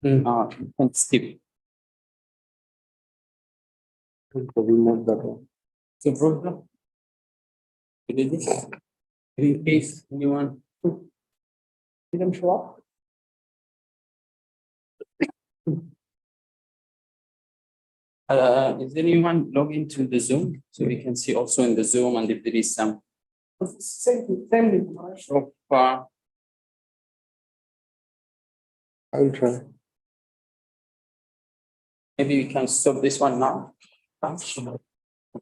And skip. Remove that one. So, bro, in case anyone didn't show up. Is anyone log into the Zoom so we can see also in the Zoom and if there is some Same. of I will try. maybe we can stop this one now.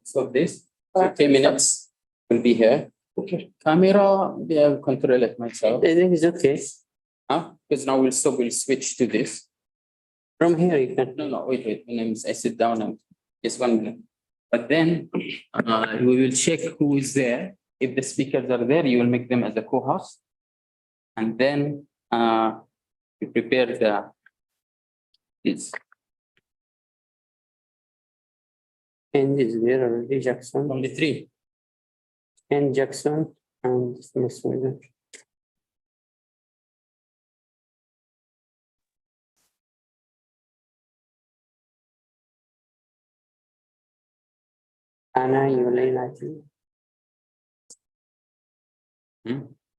Stop this. 10 minutes will be here. Okay. Camera, yeah, I'll control it myself. I think it's okay. Huh? Because now we'll stop, we'll switch to this. From here you can. No, wait. When I sit down and just 1 minute. But then we will check who is there. If the speakers are there, you will make them as a co-host. And then we prepare this. And is there already Jackson? Only 3. And Jackson and this one. أنا يوليناتي.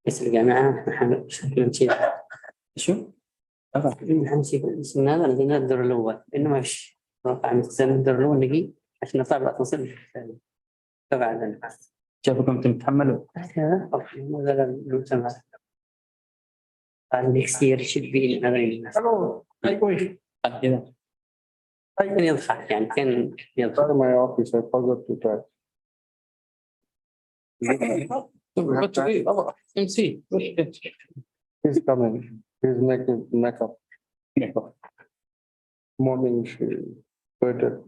اسم الجامعة شكل نشيل. شو؟ نشيل اسم هذا لدينا الدور الأول إنه مش واقع مستلم الدور الأول نجي عشان نطلع تصل الثاني. طبعا شافكم تتحملوا. هذا هذا لو سمع. next year should be in another. Hello. كده. كان يضحك يعني كان يضحك. Try my office. I forgot to try. MC. He's coming. He's making makeup. Morning she waited.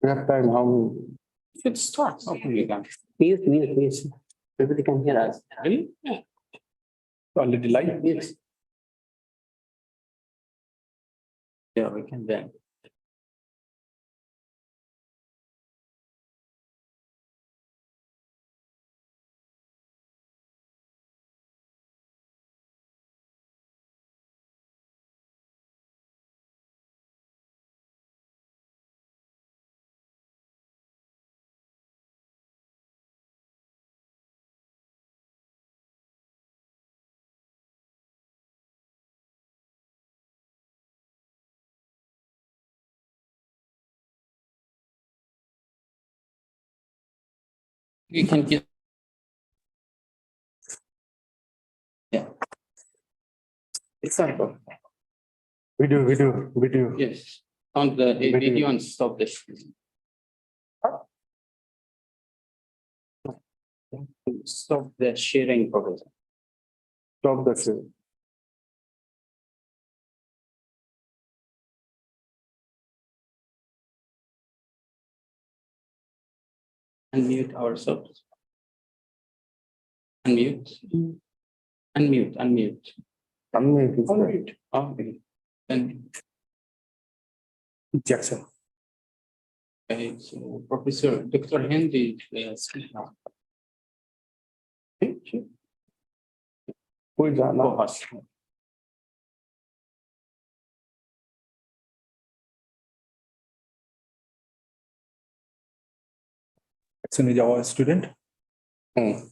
We have time. How many? Should start. Mute. Everybody can hear us. Really? Already live? Mute. Yeah, we can then. You can get. Yeah. Example. Video. Yes. On the video and stop this. Stop the sharing progress. Stop the film. Unmute ourselves. Unmute. Unmute. Unmute. Okay. Then. Jackson. Okay, so Professor Dr. Henry speak now. Who is that now? Co-host. Jackson is our student. Anna,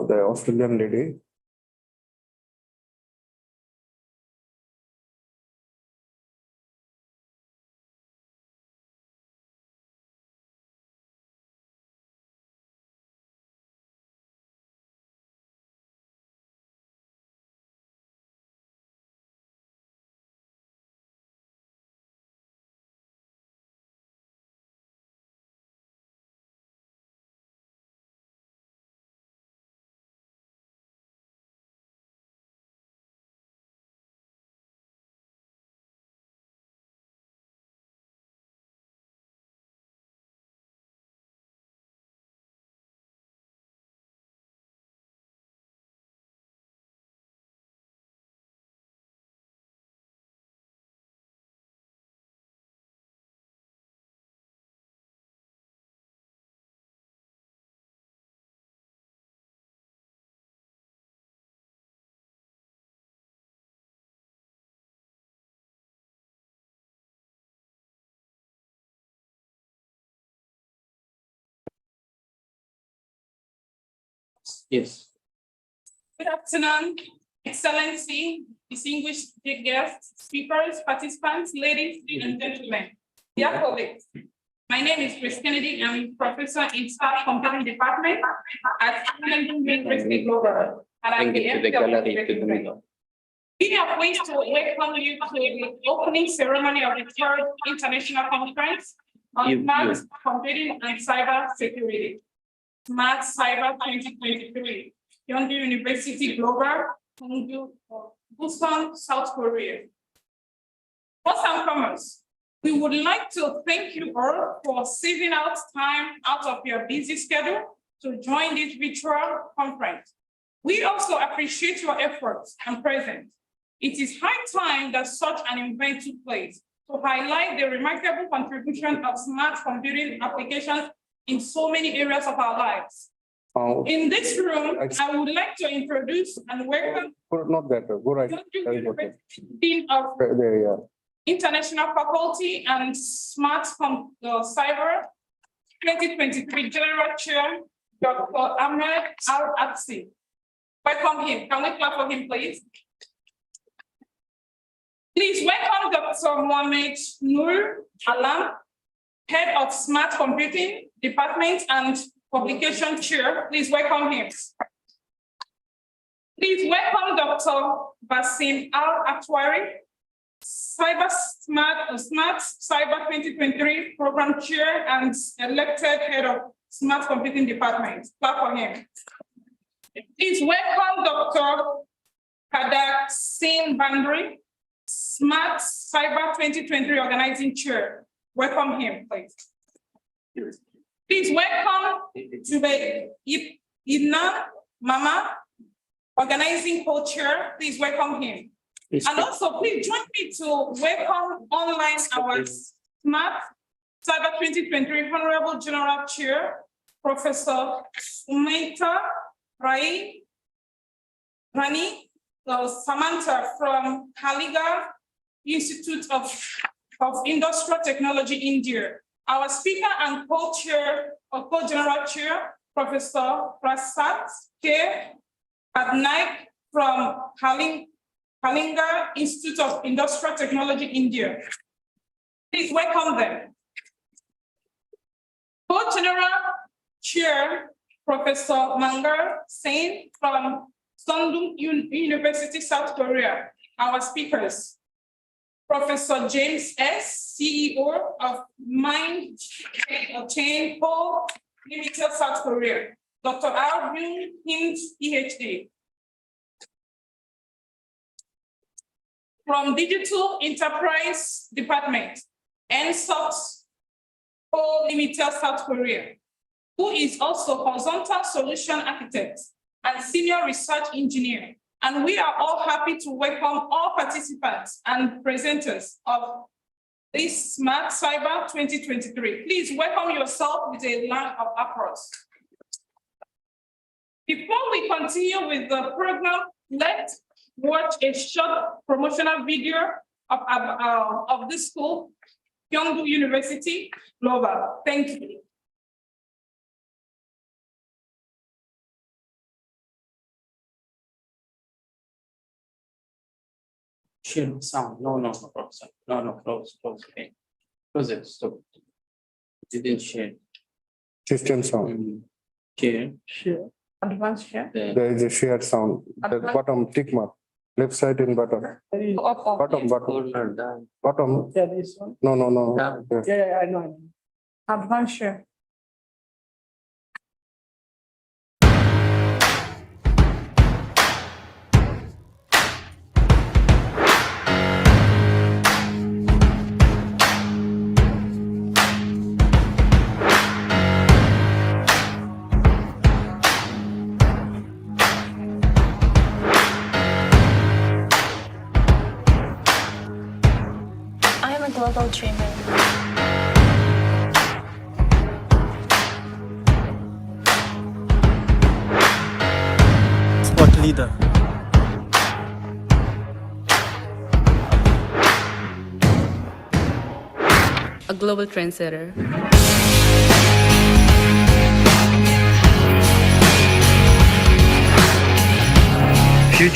the Australian lady. Yes. Good afternoon, Excellency, distinguished guests, speakers, participants, ladies and gentlemen. Dear colleagues, my name is Chris Kennedy. I'm professor in Smart Computing Department at University Global. And I'm Bring it to the gallery to the middle. We are pleased to welcome you to the opening ceremony of the third International Conference on Smart Computing and Cyber Security, Smart Cyber 2023, Yondu University Global, Busan, South Korea. First and foremost, we would like to thank you all for saving out time out of your busy schedule to join this virtual conference. We also appreciate your efforts and presence. It is high time that such an event took place to highlight the remarkable contribution of smart computing applications in so many areas of our lives. In this room, I would like to introduce and welcome Not that, go right. Dean of There, yeah. International Faculty and Smart Cyber 2023 General Chair, Dr. Ahmed Al-Atsi. Welcome him. Can we clap for him, please? Please welcome Dr. Mohamed Nur Alam, Head of Smart Computing Department and Publication Chair. Please welcome him. Please welcome Dr. Basim Al-Atwari, Smart Cyber 2023 Program Chair and elected Head of Smart Computing Department. Clap for him. Please welcome Dr. Kadak Singh Bandri, Smart Cyber 2023 Organizing Chair. Welcome him, please. Please welcome Jube Idna Mama, Organizing Co-Chair. Please welcome him. And also, please join me to welcome online our Smart Cyber 2023 Honorable General Chair, Professor Sumaita Rani Samantha from Kaliga Institute of Industrial Technology, India. Our speaker and co-chair or co-general chair, Professor Prasad K. Patnaik from Kalinga Institute of Industrial Technology, India. Please welcome them. Co-general chair, Professor Mangar Sen from Sundung University, South Korea. Our speakers, Professor James S., CEO of Mind Chain Co. Limited, South Korea. Dr. Alvin Hind, PhD. From Digital Enterprise Department, NSOX Co. Limited, South Korea, who is also horizontal solution architect and senior research engineer. And we are all happy to welcome all participants and presenters of this Smart Cyber 2023. Please welcome yourself with a line of applause. Before we continue with the program, let's watch a short promotional video of this school, Yondu University Global. Thank you. Share sound. No, close. No, close. Okay. Close it. Stop. It didn't share. System sound. Share. Advanced share. There is a shared sound. The bottom tick mark. Left side in bottom. Bottom. Bottom. Yeah, this one. No. Down. Yeah. Yeah, I know. Advanced share. I am a global dreamer. Sport leader. A global trendsetter.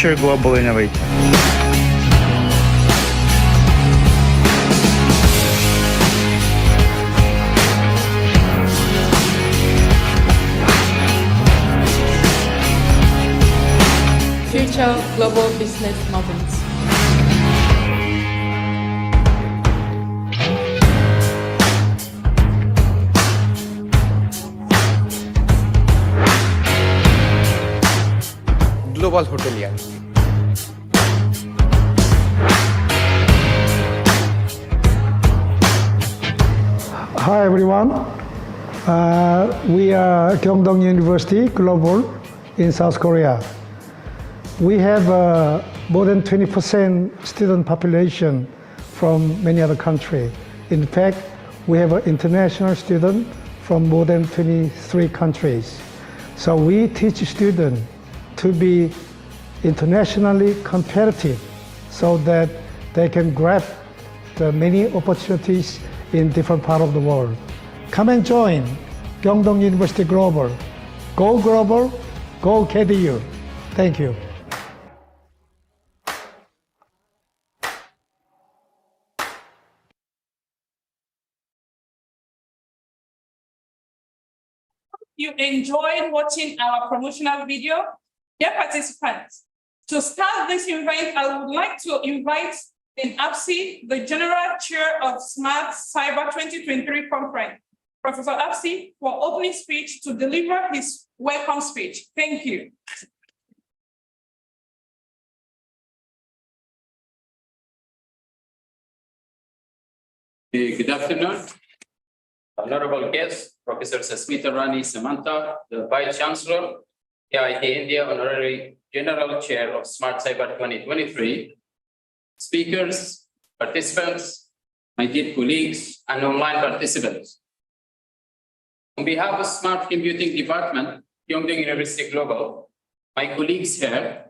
future global innovator. Future global business models. Global hotelier. Hi everyone. We are Gyeongdong University Global in South Korea. We have more than 20% student population from many other countries. In fact, we have an international student from more than 23 countries. So we teach students to be internationally competitive so that they can grab the many opportunities in different parts of the world. Come and join Gyeongdong University Global. Go global, go KDU. Thank you. You enjoyed watching our promotional video. Dear participants, to start this event, I would like to invite in APSI, the General Chair of Smart Cyber 2023 conference, Professor APSI, for opening speech to deliver his welcome speech. Thank you. Good afternoon. Honorable guest, Professor Sasmita Rani Samanta, the Vice Chancellor, KIT India Honorary General Chair of Smart Cyber 2023, speakers, participants, my dear colleagues, and online participants. On behalf of Smart Computing Department, Gyeongdong University Global, my colleagues here,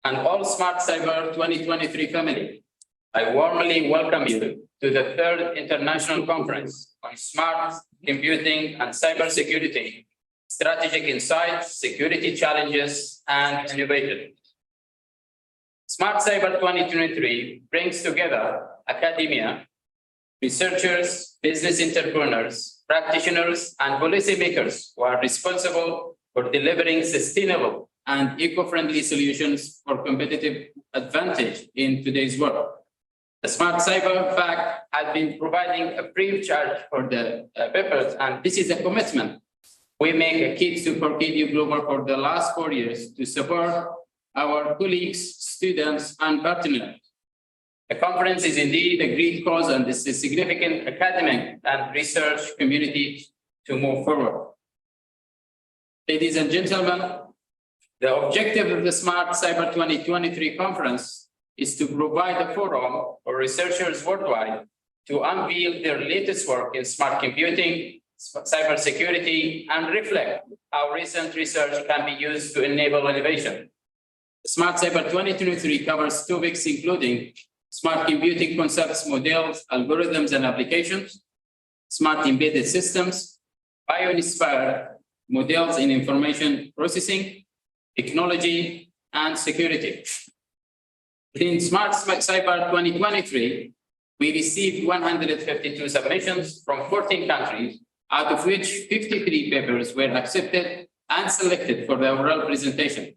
and all Smart Cyber 2023 family, I warmly welcome you to the third International Conference on Smart Computing and Cybersecurity, Strategic Insights, Security Challenges, and Innovation. Smart Cyber 2023 brings together academia, researchers, business entrepreneurs, practitioners, and policymakers who are responsible for delivering sustainable and eco-friendly solutions for competitive advantage in today's world. The Smart Cyber Pact has been providing a free of charge for the papers, and this is a commitment we make at KIT Global for the last 4 years to support our colleagues, students, and partners. The conference is indeed a great cause, and this is a significant academic and research community to move forward. Ladies and gentlemen, the objective of the Smart Cyber 2023 conference is to provide a forum for researchers worldwide to unveil their latest work in smart computing, cybersecurity, and reflect how recent research can be used to enable innovation. Smart Cyber 2023 covers topics including smart computing concepts, models, algorithms, and applications, smart embedded systems, bio-inspired models in information processing, technology, and security. In Smart Cyber 2023, we received 152 submissions from 14 countries, out of which 53 papers were accepted and selected for the oral presentation.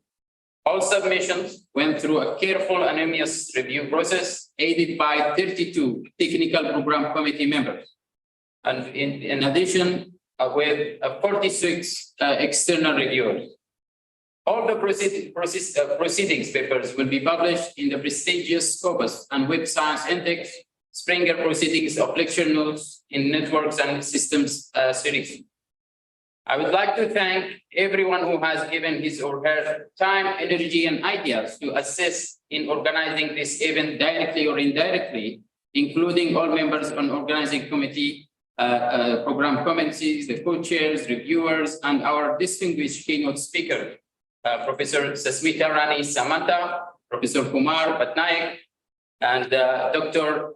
All submissions went through a careful anonymous review process, aided by 32 technical program committee members. And in addition, with 46 external reviewers. All the proceedings papers will be published in the prestigious Scopus and Web Science Index, Springer Proceedings of Lecture Notes in Networks and Systems series. I would like to thank everyone who has given his or her time, energy, and ideas to assist in organizing this event directly or indirectly, including all members on organizing committee, program committees, the co-chairs, reviewers, and our distinguished keynote speaker, Professor Sasmita Rani Samanta, Professor Kumar Patnaik, and Dr.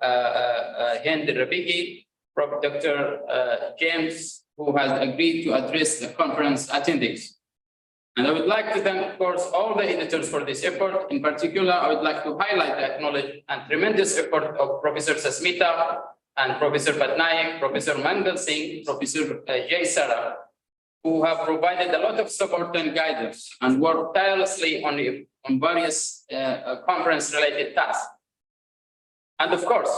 Hind Rabigi, Dr. James, who has agreed to address the conference attendees. And I would like to thank, of course, all the editors for this effort. In particular, I would like to highlight the acknowledge and tremendous effort of Professor Sasmita and Professor Patnaik, Professor Mangal Singh, Professor Jay Sarah, who have provided a lot of support and guidance and worked tirelessly on various conference-related tasks. And of course,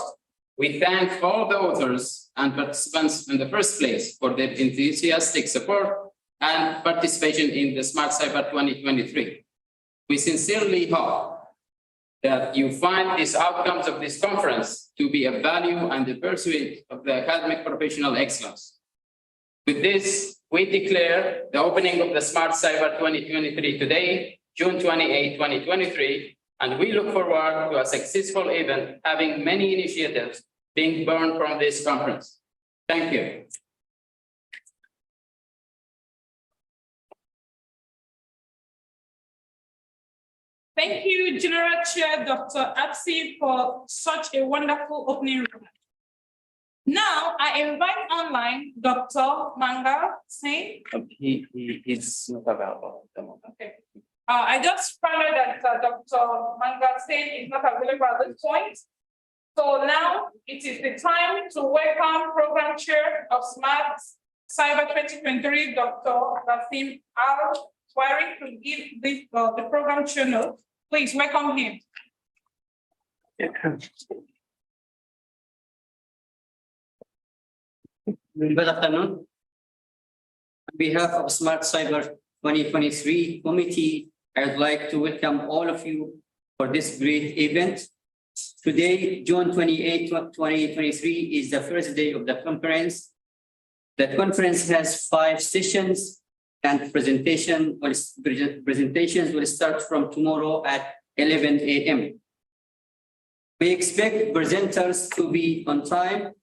we thank all the authors and participants in the first place for their enthusiastic support and participation in the Smart Cyber 2023. We sincerely hope that you find these outcomes of this conference to be of value and the pursuit of the academic professional excellence. With this, we declare the opening of the Smart Cyber 2023 today, June 28, 2023, and we look forward to a successful event having many initiatives being born from this conference. Thank you. Thank you, General Chair Dr. Apsi, for such a wonderful opening remark. Now, I invite online Dr. Mangal Singh. He's not available at the moment. Okay. I just found out that Dr. Mangal Singh is not available at this point. So now it is the time to welcome Program Chair of Smart Cyber 2023, Dr. Rasim Al-Twari, to give the program chair note. Please welcome him. Good afternoon. On behalf of Smart Cyber 2023 committee, I would like to welcome all of you for this great event. Today, June 28, 2023 is the first day of the conference. The conference has 5 sessions and presentations will start from tomorrow at 11 a.m. We expect presenters to be on time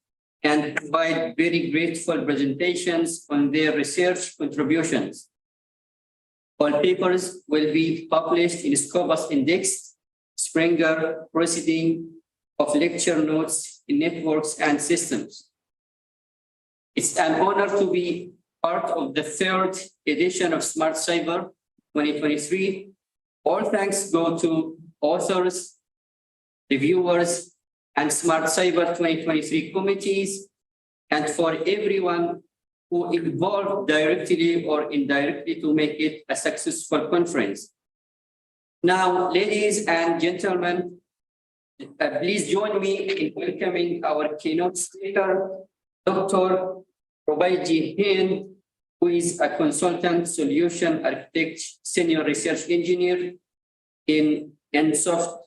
and provide very grateful presentations on their research contributions. All papers will be published in Scopus Index, Springer Proceeding of Lecture Notes in Networks and Systems. It's an honor to be part of the 3rd edition of Smart Cyber 2023. All thanks go to authors, reviewers, and Smart Cyber 2023 committees, and for everyone who involved directly or indirectly to make it a successful conference. Now, ladies and gentlemen, please join me in welcoming our keynote speaker, Dr. Rubaiji Hind, who is a consultant solution architect, senior research engineer in NSoft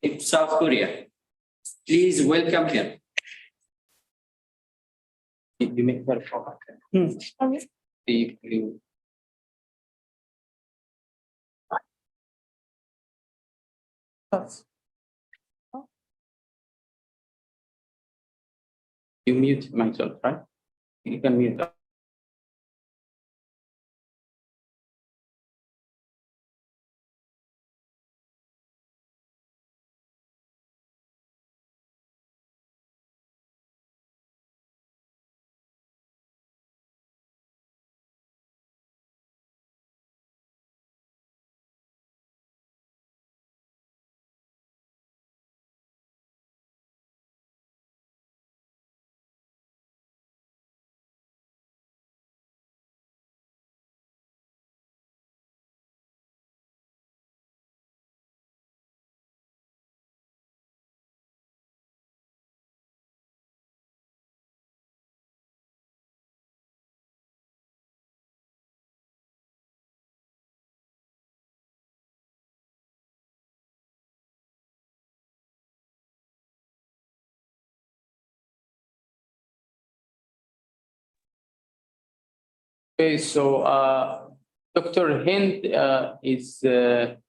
in South Korea. Please welcome him. You make that forward. You mute myself, right? You can mute. Okay, so Dr. Hind is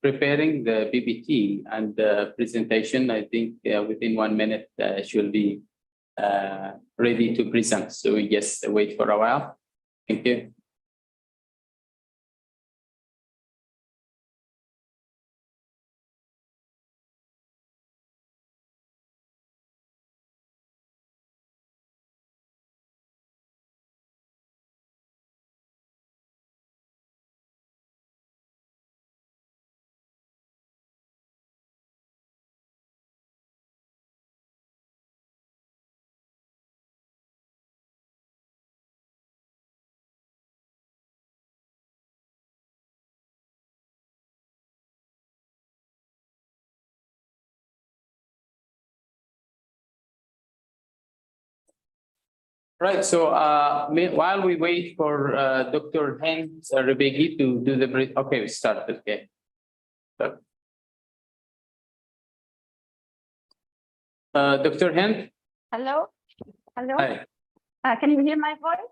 preparing the PPT and the presentation. I think within 1 minute she'll be ready to present. So we just wait for a while. Thank you. Right, so while we wait for Dr. Hens Rebegi to do the brief, okay, we started, okay. Dr. Hens, Hello, hello. hi, Can you hear my voice?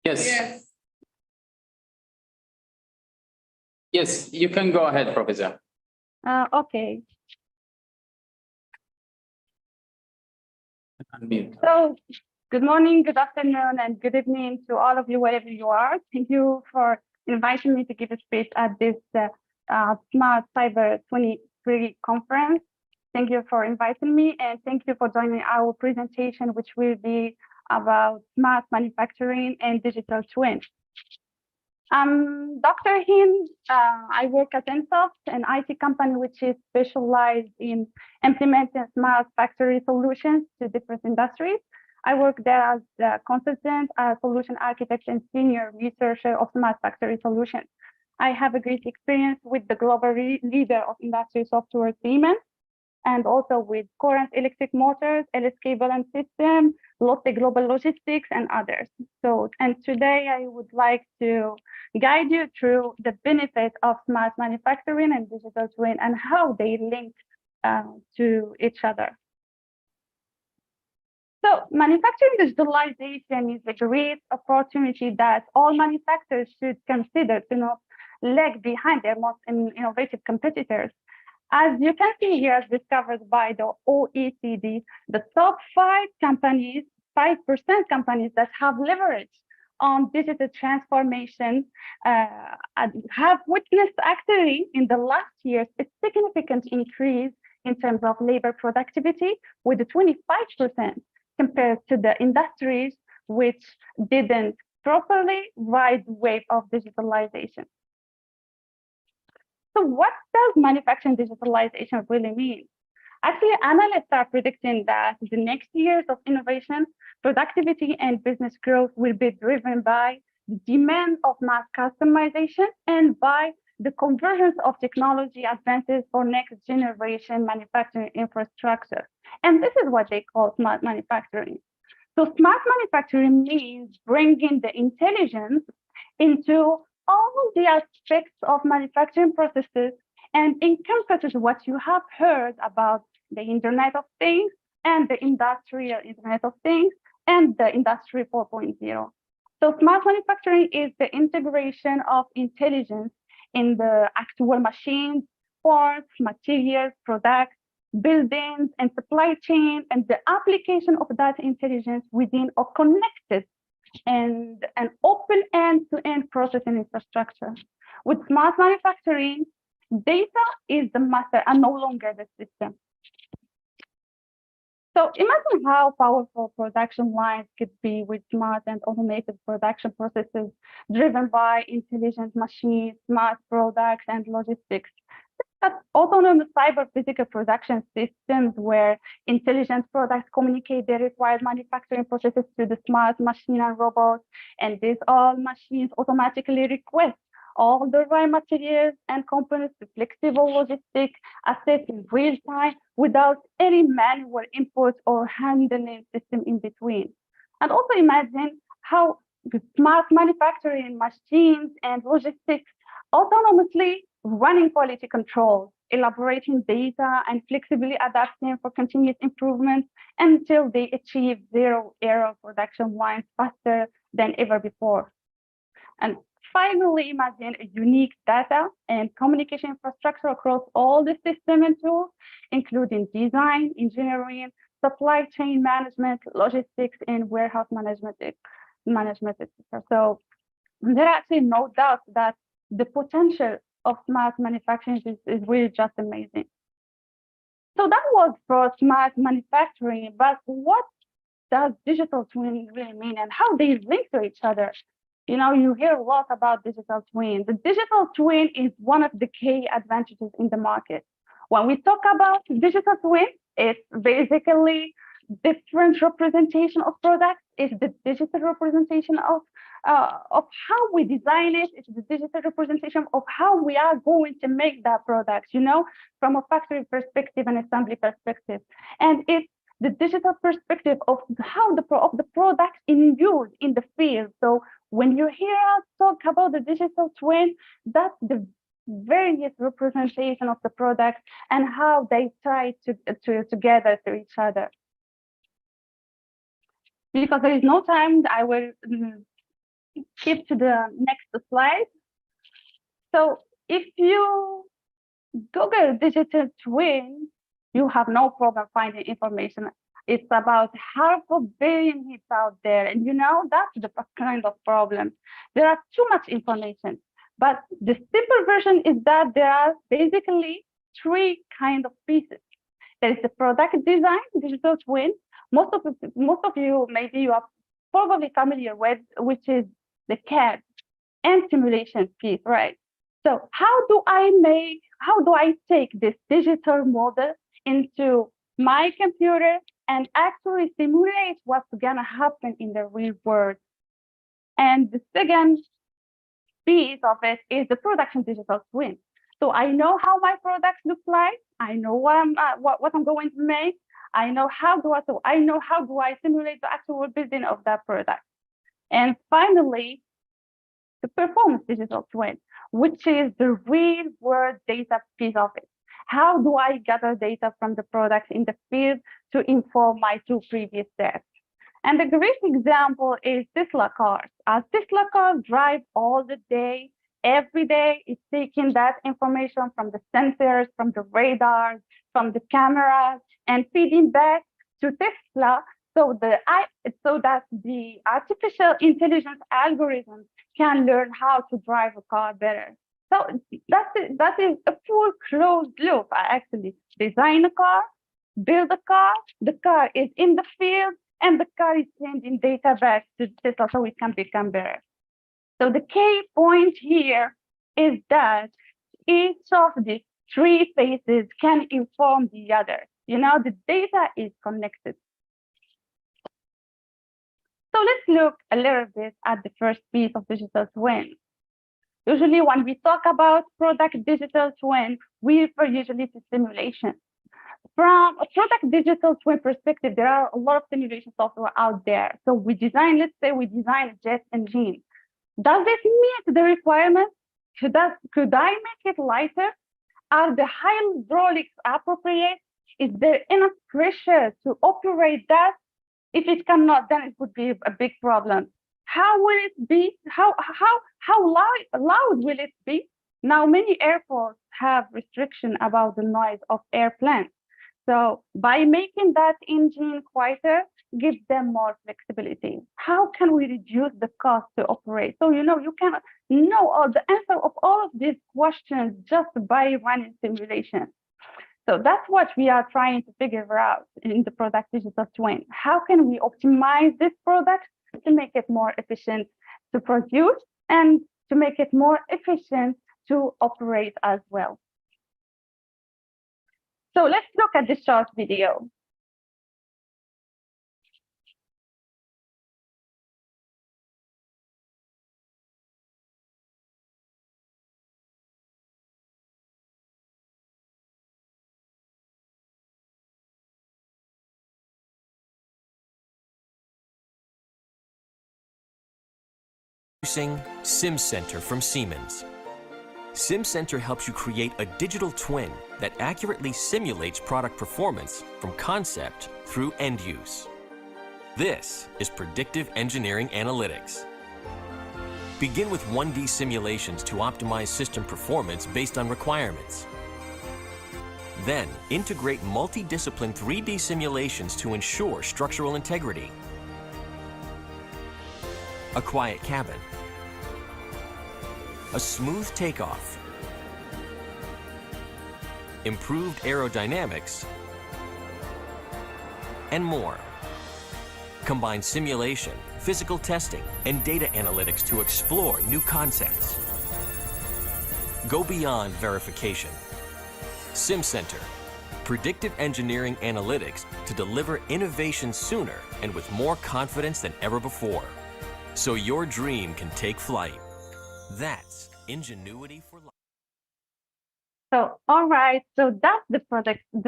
yes, Yes. yes, you can go ahead, Professor. Okay. Unmute. So, good morning, good afternoon, and good evening to all of you, wherever you are. Thank you for inviting me to give a speech at this Smart Cyber 23 conference. Thank you for inviting me, and thank you for joining our presentation, which will be about smart manufacturing and digital twins. Dr. Hind, I work at Ensoft, an IT company which is specialized in implementing smart factory solutions to different industries. I work there as a consultant, a solution architect, and senior researcher of smart factory solutions. I have a great experience with the global leader of industry software, Siemens, and also with Current Electric Motors, LS Cable and System, Lotte Global Logistics, and others. And today I would like to guide you through the benefits of smart manufacturing and digital twin and how they link to each other. So manufacturing digitalization is a great opportunity that all manufacturers should consider to not lag behind their most innovative competitors. As you can see here, as discovered by the OECD, the top 5% companies that have leveraged on digital transformation have witnessed actually in the last years a significant increase in terms of labor productivity with a 25% compared to the industries which didn't properly ride the wave of digitalization. So what does manufacturing digitalization really mean? Actually, analysts are predicting that the next years of innovation, productivity, and business growth will be driven by the demand of mass customization and by the convergence of technology advances for next generation manufacturing infrastructure. And this is what they call smart manufacturing. So smart manufacturing means bringing the intelligence into all the aspects of manufacturing processes and encompasses what you have heard about the Internet of Things and the industrial Internet of Things and the Industry 4.0. So smart manufacturing is the integration of intelligence in the actual machines, parts, materials, products, buildings, and supply chain, and the application of that intelligence within a connected and an open end-to-end processing infrastructure. With smart manufacturing, data is the master and no longer the system. So imagine how powerful production lines could be with smart and automated production processes driven by intelligent machines, smart products, and logistics. Autonomous cyber physical production systems where intelligent products communicate their required manufacturing processes to the smart machine and robots, and these all machines automatically request all the raw materials and components to flexible logistic assets in real time without any manual input or handling system in between. And also imagine how the smart manufacturing machines and logistics autonomously running quality control, elaborating data, and flexibly adapting for continuous improvement until they achieve zero error production lines faster than ever before. And finally, imagine a unique data and communication infrastructure across all the system and tools, including design, engineering, supply chain management, logistics, and warehouse management, etc. So there are actually no doubt that the potential of smart manufacturing is really just amazing. So that was for smart manufacturing, but what does digital twin really mean and how they link to each other? You know, you hear a lot about digital twin. The digital twin is one of the key advantages in the market. When we talk about digital twin, it's basically different representation of products. It's the digital representation of how we design it. It's the digital representation of how we are going to make that product, you know, from a factory perspective and assembly perspective. And it's the digital perspective of how of the product in use in the field. So when you hear us talk about the digital twin, that's the various representation of the product and how they tie together to each other. Because there is no time, I will skip to the next slide. So if you Google digital twin, you have no problem finding information. It's about 500 million hits out there. And you know, that's the kind of problem. There are too much information. But the simple version is that there are basically 3 kind of pieces. There is the product design, digital twin. Most of you, maybe you are probably familiar with, which is the CAD and simulation piece, right? So how do I take this digital model into my computer and actually simulate what's gonna happen in the real world? And the second piece of it is the production digital twin. So I know how my product looks like. I know what I'm going to make. I know how do I simulate the actual building of that product. And finally, the performance digital twin, which is the real world data piece of it. How do I gather data from the products in the field to inform my 2 previous steps? And a great example is Tesla cars. As Tesla cars drive all the day, every day, it's taking that information from the sensors, from the radars, from the cameras, and feeding back to Tesla so that the artificial intelligence algorithms can learn how to drive a car better. So that is a full closed loop. I actually design a car, build a car, the car is in the field, and the car is sending data back to Tesla so it can become better. So the key point here is that each of these 3 phases can inform the other. You know, the data is connected. So let's look a little bit at the first piece of digital twin. Usually when we talk about product digital twin, we refer usually to simulation. From a product digital twin perspective, there are a lot of simulation software out there. So let's say we design a jet engine. Does it meet the requirements? Could I make it lighter? Are the hydraulics appropriate? Is there enough pressure to operate that? If it cannot, then it would be a big problem. How will it be? How loud will it be? Now, many airports have restriction about the noise of airplanes. So by making that engine quieter, give them more flexibility. How can we reduce the cost to operate? So, you know, you can know all the answer of all of these questions just by running simulation. So that's what we are trying to figure out in the product digital twin. How can we optimize this product to make it more efficient to produce and to make it more efficient to operate as well? So let's look at this short video. Introducing SimCenter from Siemens. SimCenter helps you create a digital twin that accurately simulates product performance from concept through end use. This is predictive engineering analytics. Begin with 1D simulations to optimize system performance based on requirements. Then integrate multi-discipline 3D simulations to ensure structural integrity. A quiet cabin, a smooth takeoff, improved aerodynamics, and more. Combine simulation, physical testing, and data analytics to explore new concepts. Go beyond verification. SimCenter, predictive engineering analytics to deliver innovation sooner and with more confidence than ever before, so your dream can take flight. That's ingenuity for life. So, all right. So that's the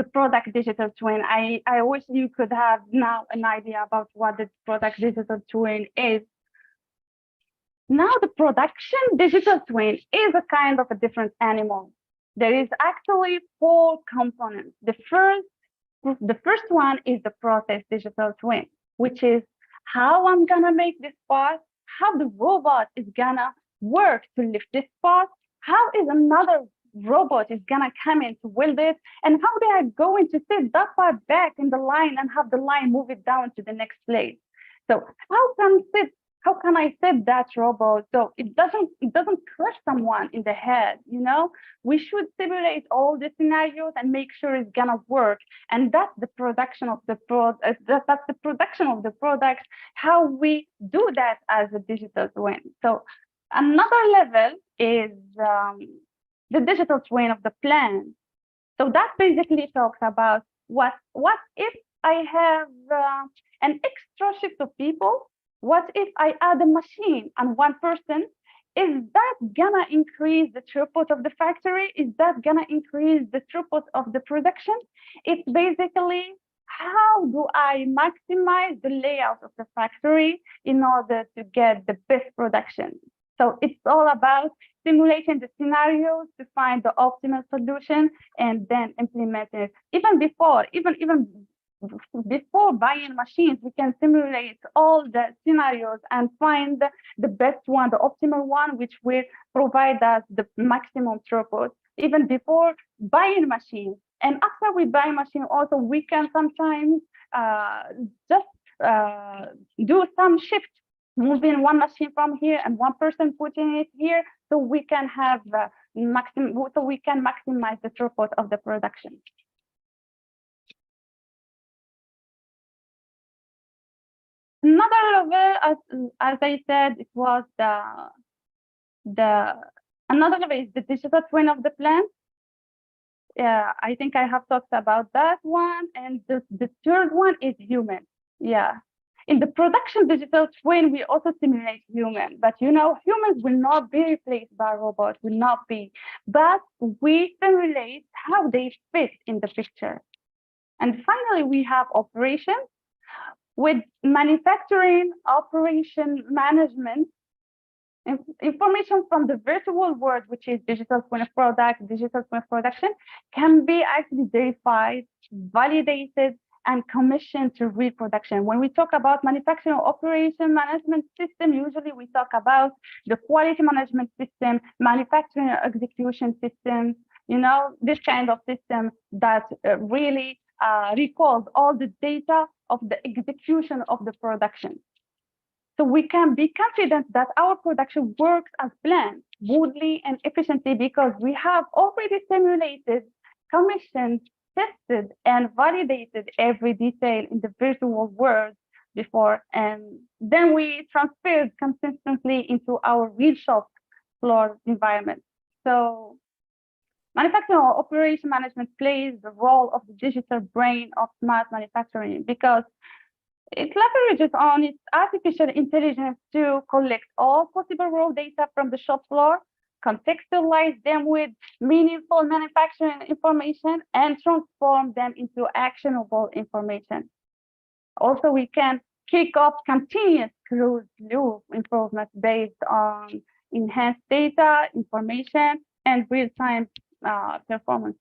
product digital twin. I wish you could have now an idea about what the product digital twin is. Now, the production digital twin is a kind of a different animal. There is actually 4 components. The first one is the process digital twin, which is how I'm gonna make this part, how the robot is gonna work to lift this part, how is another robot is gonna come in to weld it, and how they are going to sit that part back in the line and have the line move it down to the next place. So how can I set that robot so it doesn't crush someone in the head, you know? We should simulate all the scenarios and make sure it's gonna work. And that's the production of the that's the production of the product, how we do that as a digital twin. So another level is the digital twin of the plant. So that basically talks about what if I have an extra shift of people. What if I add a machine and one person? Is that gonna increase the throughput of the factory? Is that gonna increase the throughput of the production? It's basically how do I maximize the layout of the factory in order to get the best production? So it's all about simulating the scenarios to find the optimal solution and then implement it. Even before buying machines, we can simulate all the scenarios and find the best one, the optimal one, which will provide us the maximum throughput, even before buying machines. And after we buy machine, also we can sometimes just do some shift, moving one machine from here and one person putting it here, so we can have maximize the throughput of the production. Another level, as I said, it was another level is the digital twin of the plant. I think I have talked about that one, and the third one is human. Yeah, in the production digital twin, we also simulate human, but you know, humans will not be replaced by robots, will not be, but we simulate how they fit in the picture. And finally, we have operations. With manufacturing operation management, information from the virtual world, which is digital twin of product, digital twin of production, can be actually verified, validated, and commissioned to real production. When we talk about manufacturing operation management system, usually we talk about the quality management system, manufacturing execution systems, you know, this kind of system that really records all the data of the execution of the production. So we can be confident that our production works as planned, smoothly and efficiently, because we have already simulated, commissioned, tested, and validated every detail in the virtual world before, and then we transferred consistently into our real shop floor environment. So manufacturing or operation management plays the role of the digital brain of smart manufacturing because it leverages on its artificial intelligence to collect all possible raw data from the shop floor, contextualize them with meaningful manufacturing information, and transform them into actionable information. Also, we can kick off continuous closed loop improvements based on enhanced data, information, and real-time performance.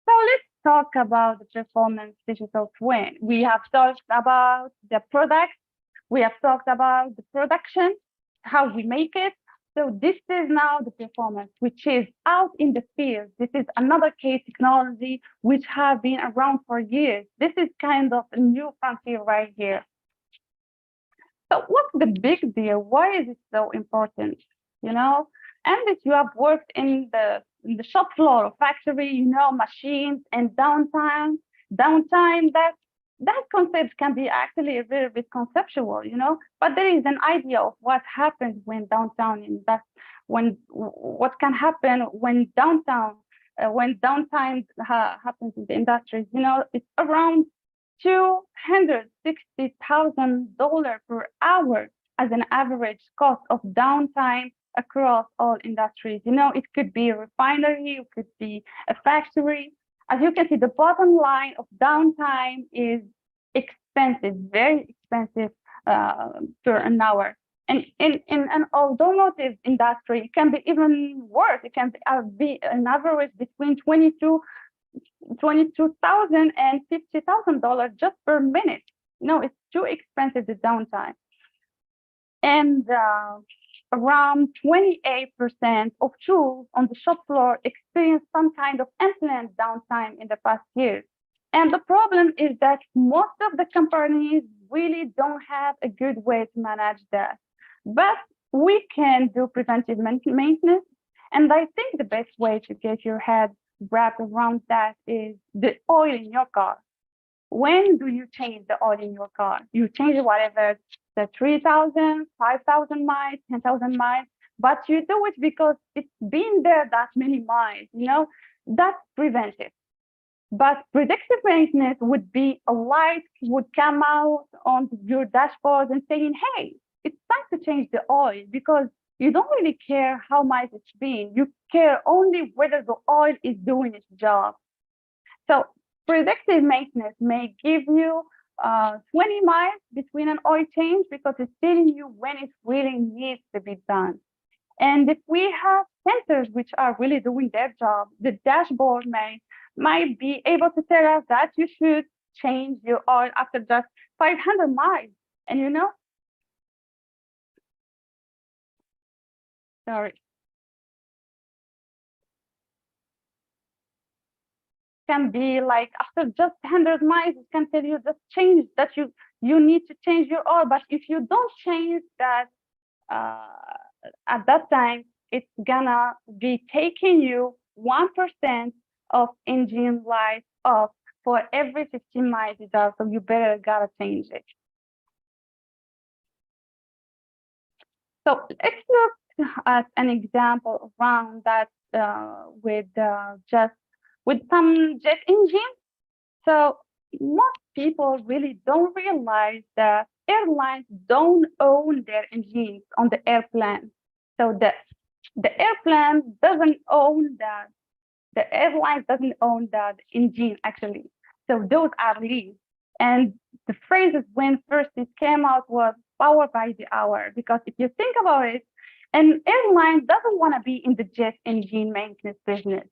So let's talk about the performance digital twin. We have talked about the product, we have talked about the production, how we make it. So this is now the performance, which is out in the field. This is another case technology which have been around for years. This is kind of a new frontier right here. So what's the big deal? Why is it so important? You know, and if you have worked in the shop floor or factory, you know, machines and downtime, that concept can be actually a little bit conceptual, you know, but there is an idea of what happens when downtime, and that's what can happen when downtime happens in the industries. You know, it's around $260,000 per hour as an average cost of downtime across all industries. It could be a refinery, it could be a factory. As you can see, the bottom line of downtime is expensive, very expensive per an hour. And in an automotive industry, it can be even worse. It can be an average between $22,000 and $50,000 just per minute. It's too expensive, the downtime. And around 28% of tools on the shop floor experienced some kind of unplanned downtime in the past year. And the problem is that most of the companies really don't have a good way to manage that. But we can do preventive maintenance. And I think the best way to get your head wrapped around that is the oil in your car. When do you change the oil in your car? You change whatever, the 3,000, 5,000 miles, 10,000 miles, but you do it because it's been there that many miles, that's preventive. But predictive maintenance would be a light would come out on your dashboard and saying, hey, it's time to change the oil, because you don't really care how much it's been. You care only whether the oil is doing its job. So predictive maintenance may give you 20 miles between an oil change because it's telling you when it really needs to be done. And if we have sensors which are really doing their job, the dashboard might be able to tell us that you should change your oil after just 500 miles. And sorry. Can be like after just 100 miles, it can tell you just change that you need to change your oil. But if you don't change that at that time, it's gonna be taking you 1% of engine life off for every 15 miles it does. So you better gotta change it. So let's look at an example around that with some jet engines. So most people really don't realize that airlines don't own their engines on the airplane. So the airplane doesn't own that. The airline doesn't own that engine actually. So those are leased. And the phrases when first it came out was power by the hour, because if you think about it, an airline doesn't want to be in the jet engine maintenance business.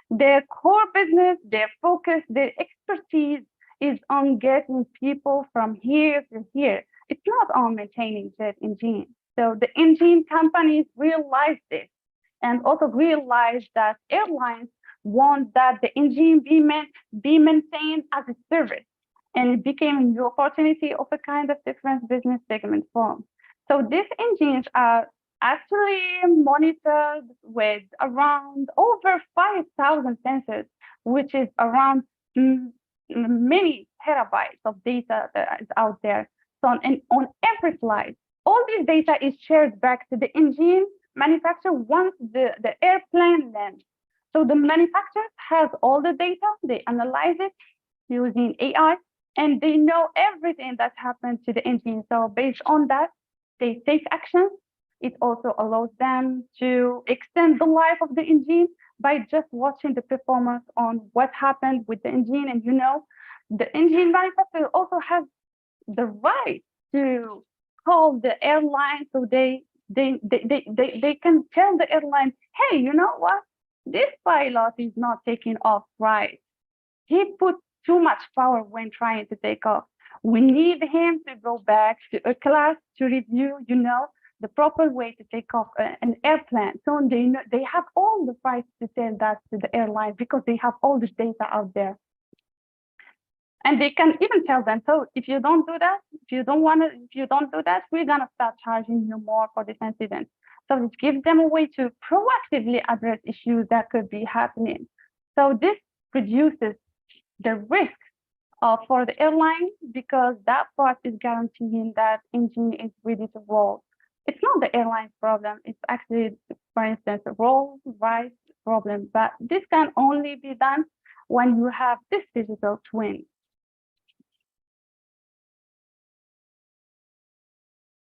Their core business, their focus, their expertise is on getting people from here to here. It's not on maintaining jet engines. So the engine companies realize this, and also realize that airlines want that the engine be maintained as a service. And it became a new opportunity of a kind of different business segment form. So these engines are actually monitored with around over 5,000 sensors, which is around many terabytes of data that is out there. So on every flight, all this data is shared back to the engine manufacturer once the airplane lands. So the manufacturer has all the data, they analyze it using AI, and they know everything that happened to the engine. So based on that, they take action. It also allows them to extend the life of the engine by just watching the performance on what happened with the engine. And the engine manufacturer also has the right to call the airline, so they can tell the airline, hey, you know what? This pilot is not taking off right. He put too much power when trying to take off. We need him to go back to a class to review, the proper way to take off an airplane. So they have all the rights to tell that to the airline because they have all this data out there. And they can even tell them, so if you don't do that, if you don't do that, we're gonna start charging you more for this incident. So it gives them a way to proactively address issues that could be happening. So this reduces the risk for the airline, because that part is guaranteeing that engine is ready to roll. It's not the airline's problem. It's actually, for instance, a roll-right problem. But this can only be done when you have this digital twin.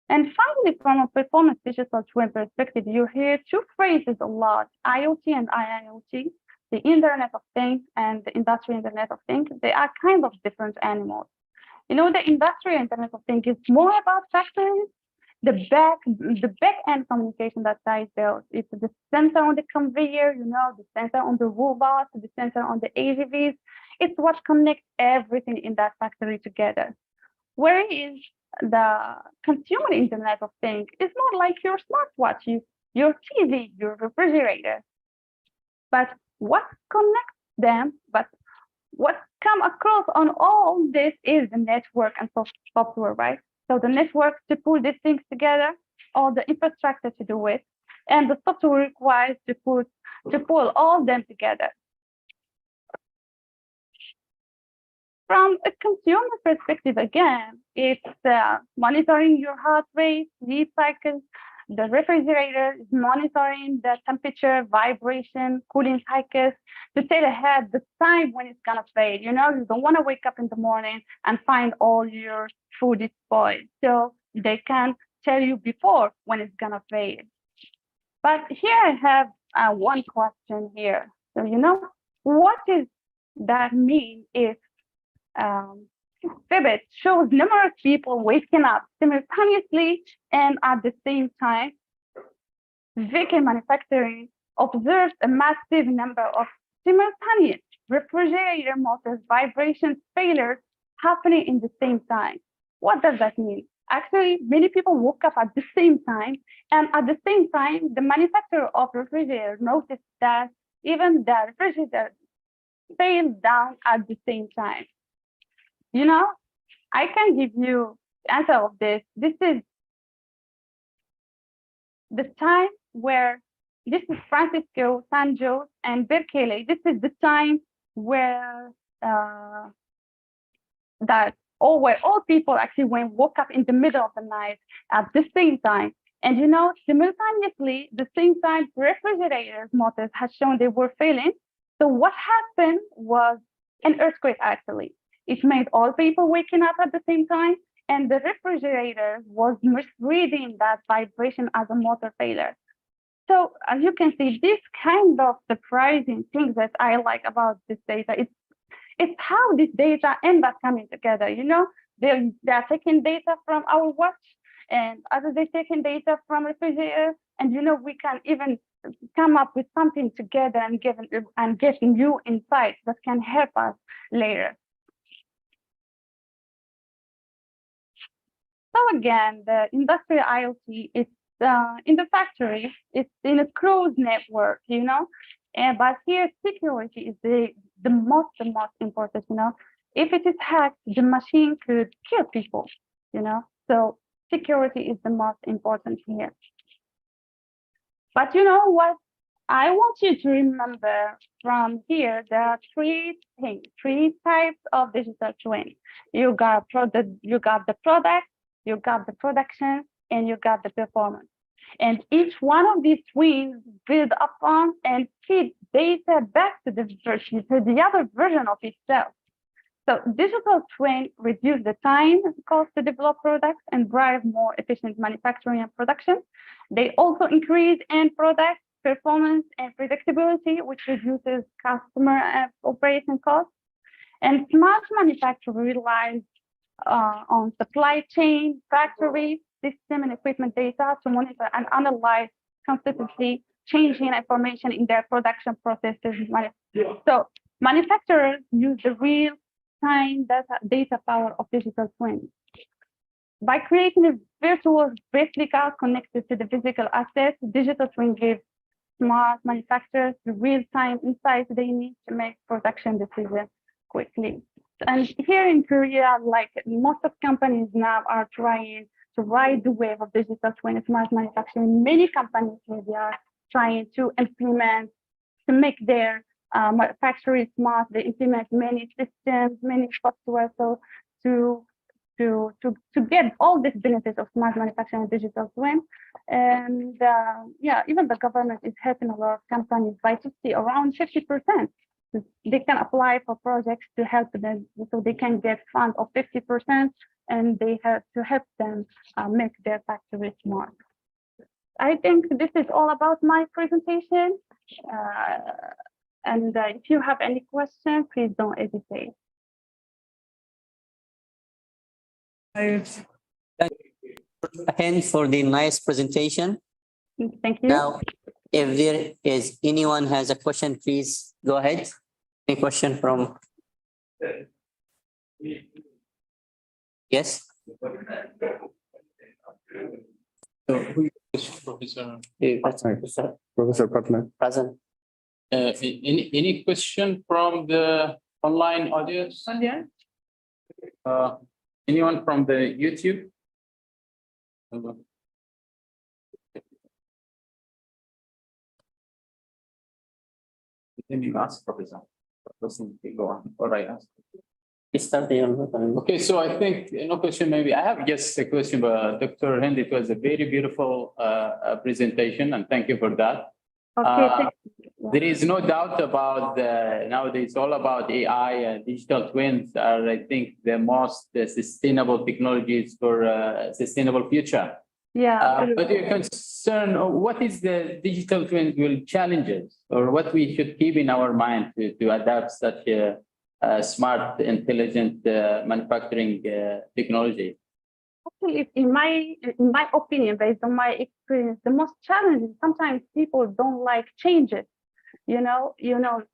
And finally, from a performance digital twin perspective, you hear two phrases a lot, IoT and IIoT, the Internet of Things and the Industrial Internet of Things. They are kind of different animals. You know, the Industrial Internet of Things is more about factories, the back end communication that ties those. It's the sensor on the conveyor, you know, the sensor on the robots, the sensor on the AGVs. It's what connects everything in that factory together. Whereas the consumer Internet of Things is more like your smartwatch, your TV, your refrigerator. But what connects them, but what come across on all this is the network and software, right? So the network to pull these things together, all the infrastructure to do it, and the software required to pull all them together. From a consumer perspective, again, it's monitoring your heart rate, sleep cycles. The refrigerator is monitoring the temperature, vibration, cooling cycles to tell ahead the time when it's gonna fade. You know, you don't want to wake up in the morning and find all your food is spoiled. So they can tell you before when it's gonna fade. But here I have one question here. So, you know, what does that mean if Fitbit shows numerous people waking up simultaneously and at the same time? Vehicle manufacturing observes a massive number of simultaneous refrigerator motors vibration failures happening in the same time. What does that mean? Actually, many people woke up at the same time, and at the same time, the manufacturer of refrigerators noticed that even the refrigerator failed down at the same time. You know, I can give you the answer of this. This is the time where this is Francisco, San Jose, and Berkeley. This is the time where where all people actually woke up in the middle of the night at the same time. And you know, simultaneously, the same time refrigerators motors has shown they were failing. So what happened was an earthquake actually. It made all people waking up at the same time, and the refrigerator was misreading that vibration as a motor failure. So as you can see, this kind of surprising things that I like about this data, it's how this data end up coming together. You know, they're taking data from our watch, and others they're taking data from refrigerator, and you know, we can even come up with something together and getting new insights that can help us later. So again, the industrial IoT is in the factory, it's in a closed network, you know, but here security is the most important, you know. If it is hacked, the machine could kill people, you know, so security is the most important here. But you know what? I want you to remember from here, there are three things, three types of digital twin. You got the product, you got the production, and you got the performance. And each one of these twins build upon and feed data back to the other version of itself. So digital twin reduce the time cost to develop products and drive more efficient manufacturing and production. They also increase end product performance and predictability, which reduces customer operation costs. And smart manufacturing relies on supply chain, factory, system, and equipment data to monitor and analyze consistently changing information in their production processes. So manufacturers use the real-time data power of digital twins. By creating a virtual replica connected to the physical assets, digital twin gives smart manufacturers the real-time insights they need to make production decisions quickly. And here in Korea, like most of companies now are trying to ride the wave of digital twin smart manufacturing. Many companies here, they are trying to implement, to make their factory smart. They implement many systems, many software, so to get all these benefits of smart manufacturing and digital twin. And yeah, even the government is helping a lot of companies by around 50% They can apply for projects to help them, so they can get fund of 50%, and they have to help them make their factory smart. I think this is all about my presentation. And if you have any questions, please don't hesitate. Again, for the nice presentation. Thank you. Now, if there is anyone has a question, please go ahead. Any question from? Yes? So who is Professor? Professor Patna. Present. Any question from the online audience? Anyone from the YouTube? Let me ask Professor. Go on, or I ask. Okay, so I think no question. Maybe I have just a question, but Dr. Hind, it was a very beautiful presentation, and thank you for that. Okay, there is no doubt about nowadays all about AI and digital twins are, I think, the most sustainable technologies for a sustainable future. Yeah. But your concern, what is the digital twins will challenges, or what we should keep in our mind to adapt such a smart, intelligent manufacturing technology? Actually, in my opinion, based on my experience, the most challenging, sometimes people don't like changes. You know,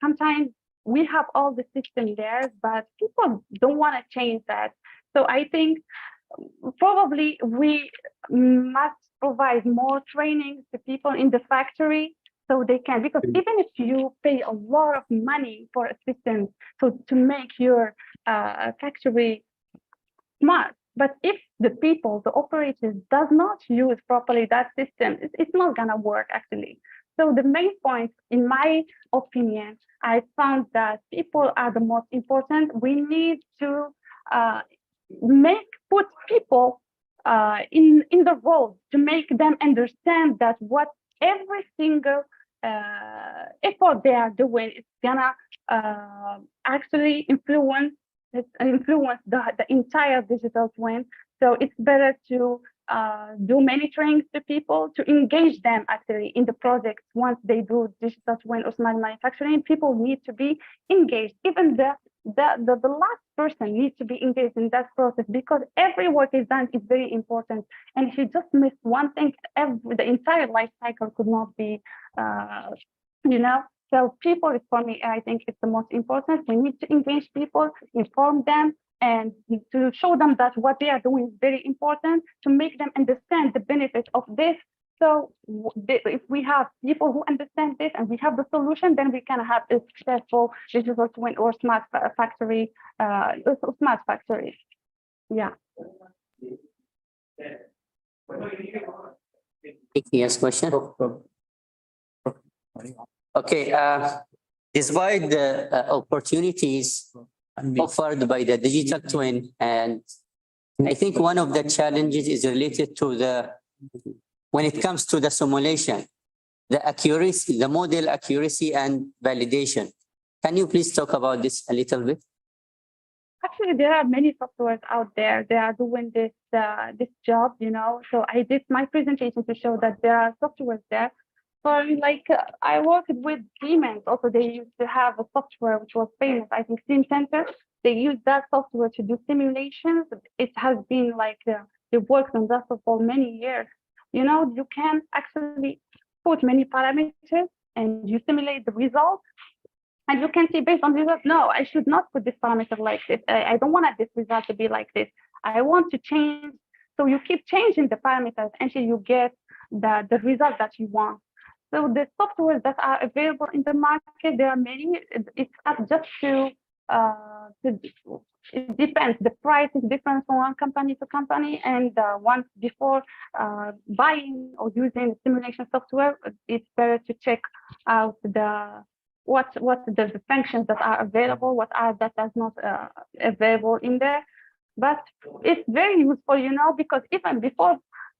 sometimes we have all the system there, but people don't want to change that. So I think probably we must provide more training to people in the factory so they can, because even if you pay a lot of money for assistance to make your factory smart, but if the people, the operators, does not use properly that system, it's not gonna work actually. So the main point, in my opinion, I found that people are the most important. We need to put people in the role to make them understand that what every single effort they are doing is gonna actually influence the entire digital twin. So it's better to do many trainings to people to engage them actually in the projects. Once they do digital twin or smart manufacturing, people need to be engaged. Even the last person needs to be engaged in that process, because every work is done is very important. And if you just miss one thing, the entire life cycle could not be, So people is, for me, I think it's the most important. We need to engage people, inform them, and to show them that what they are doing is very important, to make them understand the benefit of this. So if we have people who understand this and we have the solution, then we can have a successful digital twin or smart factory, smart factories. Yeah. Yes, question. Okay, despite the opportunities offered by the digital twin, and I think one of the challenges is related to when it comes to the simulation, the accuracy, the model accuracy and validation. Can you please talk about this a little bit? Actually, there are many softwares out there. They are doing this job, So I did my presentation to show that there are softwares there. For I worked with Siemens. Also, they used to have a software which was famous, I think, SimCenter. They use that software to do simulations. It has been it works on that for many years. You can actually put many parameters and you simulate the results. And you can see based on the result, no, I should not put this parameter like this. I don't want this result to be like this. I want to change. So you keep changing the parameters until you get the result that you want. So the softwares that are available in the market, there are many. It's up just to it depends. The price is different from one company to company, and once before buying or using simulation software, it's better to check out what the functions that are available, what are that is not available in there. But it's very useful, because even before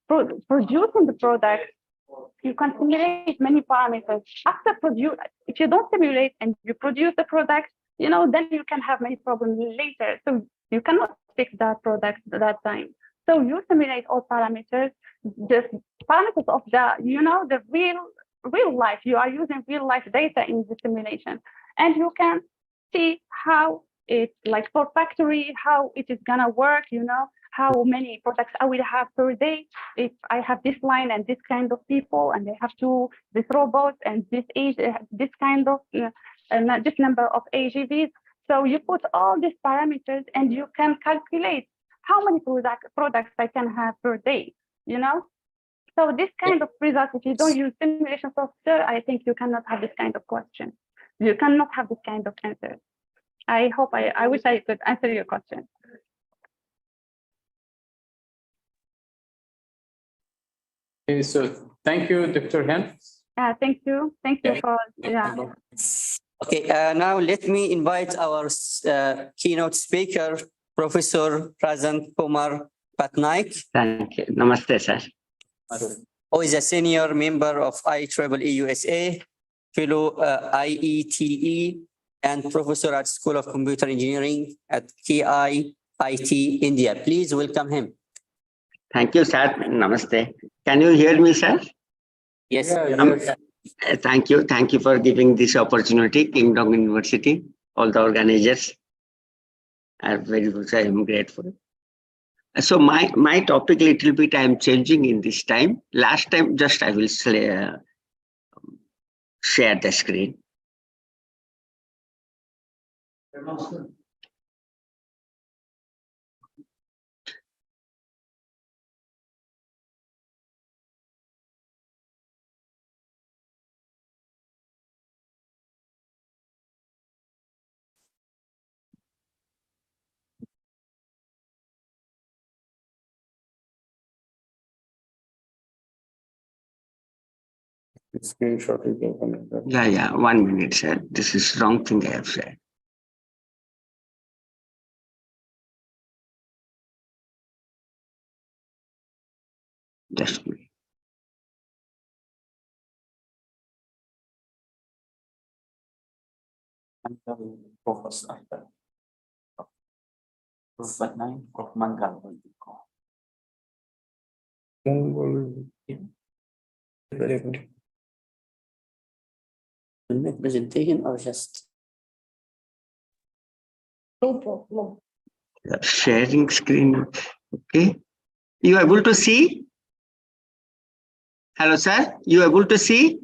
producing the product, you can simulate many parameters. After if you don't simulate and you produce the product, then you can have many problems later. So you cannot fix that product at that time. So you simulate all parameters, just parameters of the real life. You are using real life data in the simulation, and you can see how it's like for factory, how it is gonna work, how many products I will have per day if I have this line and this kind of people, and they have this robot and this age, this kind of this number of AGVs. So you put all these parameters and you can calculate how many products I can have per day, So this kind of results, if you don't use simulation software, I think you cannot have this kind of question. You cannot have this kind of answer. I wish I could answer your question. Okay, so thank you, Dr. Hen. Thank you. Thank you for, Okay, now let me invite our keynote speaker, Professor Prasant Kumar Patnaik. Thank you. Namaste, sir. Who is a senior member of IEEE USA, fellow IETE, and professor at School of Computer Engineering at KIIT India. Please welcome him. Thank you, sir. Namaste. Can you hear me, sir? Yes. Thank you. Thank you for giving this opportunity, Kingdom University, all the organizers. I am grateful. So my topic little bit I am changing in this time. Last time just I will share the screen. Screenshot is open. Yeah. 1 minute, sir. This is wrong thing I have said. Just me. Focus after. But 9 of Mangal will be called. Will make presentation or just? No problem. Sharing screen. Okay. You able to see? Hello, sir. You able to see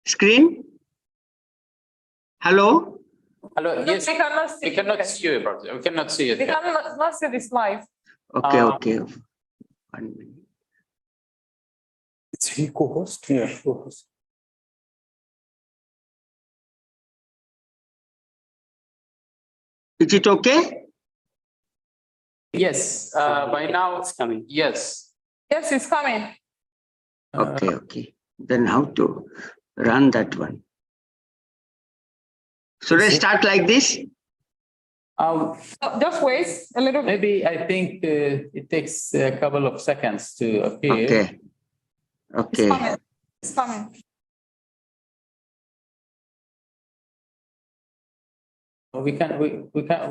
screen? Hello. Hello. No, Yes. we cannot see. We cannot see you, brother. We cannot see it. We cannot see this live. Okay. Okay. 1 minute. Is he co-host? Yeah, co-host. Is it okay? Yes. By now It's coming. Yes. Yes, it's coming. Okay. Okay. Then how to run that one? Should I start like this? Just wait a little bit. Maybe I think it takes a couple of seconds to appear. Okay. Okay. It's coming. It's coming.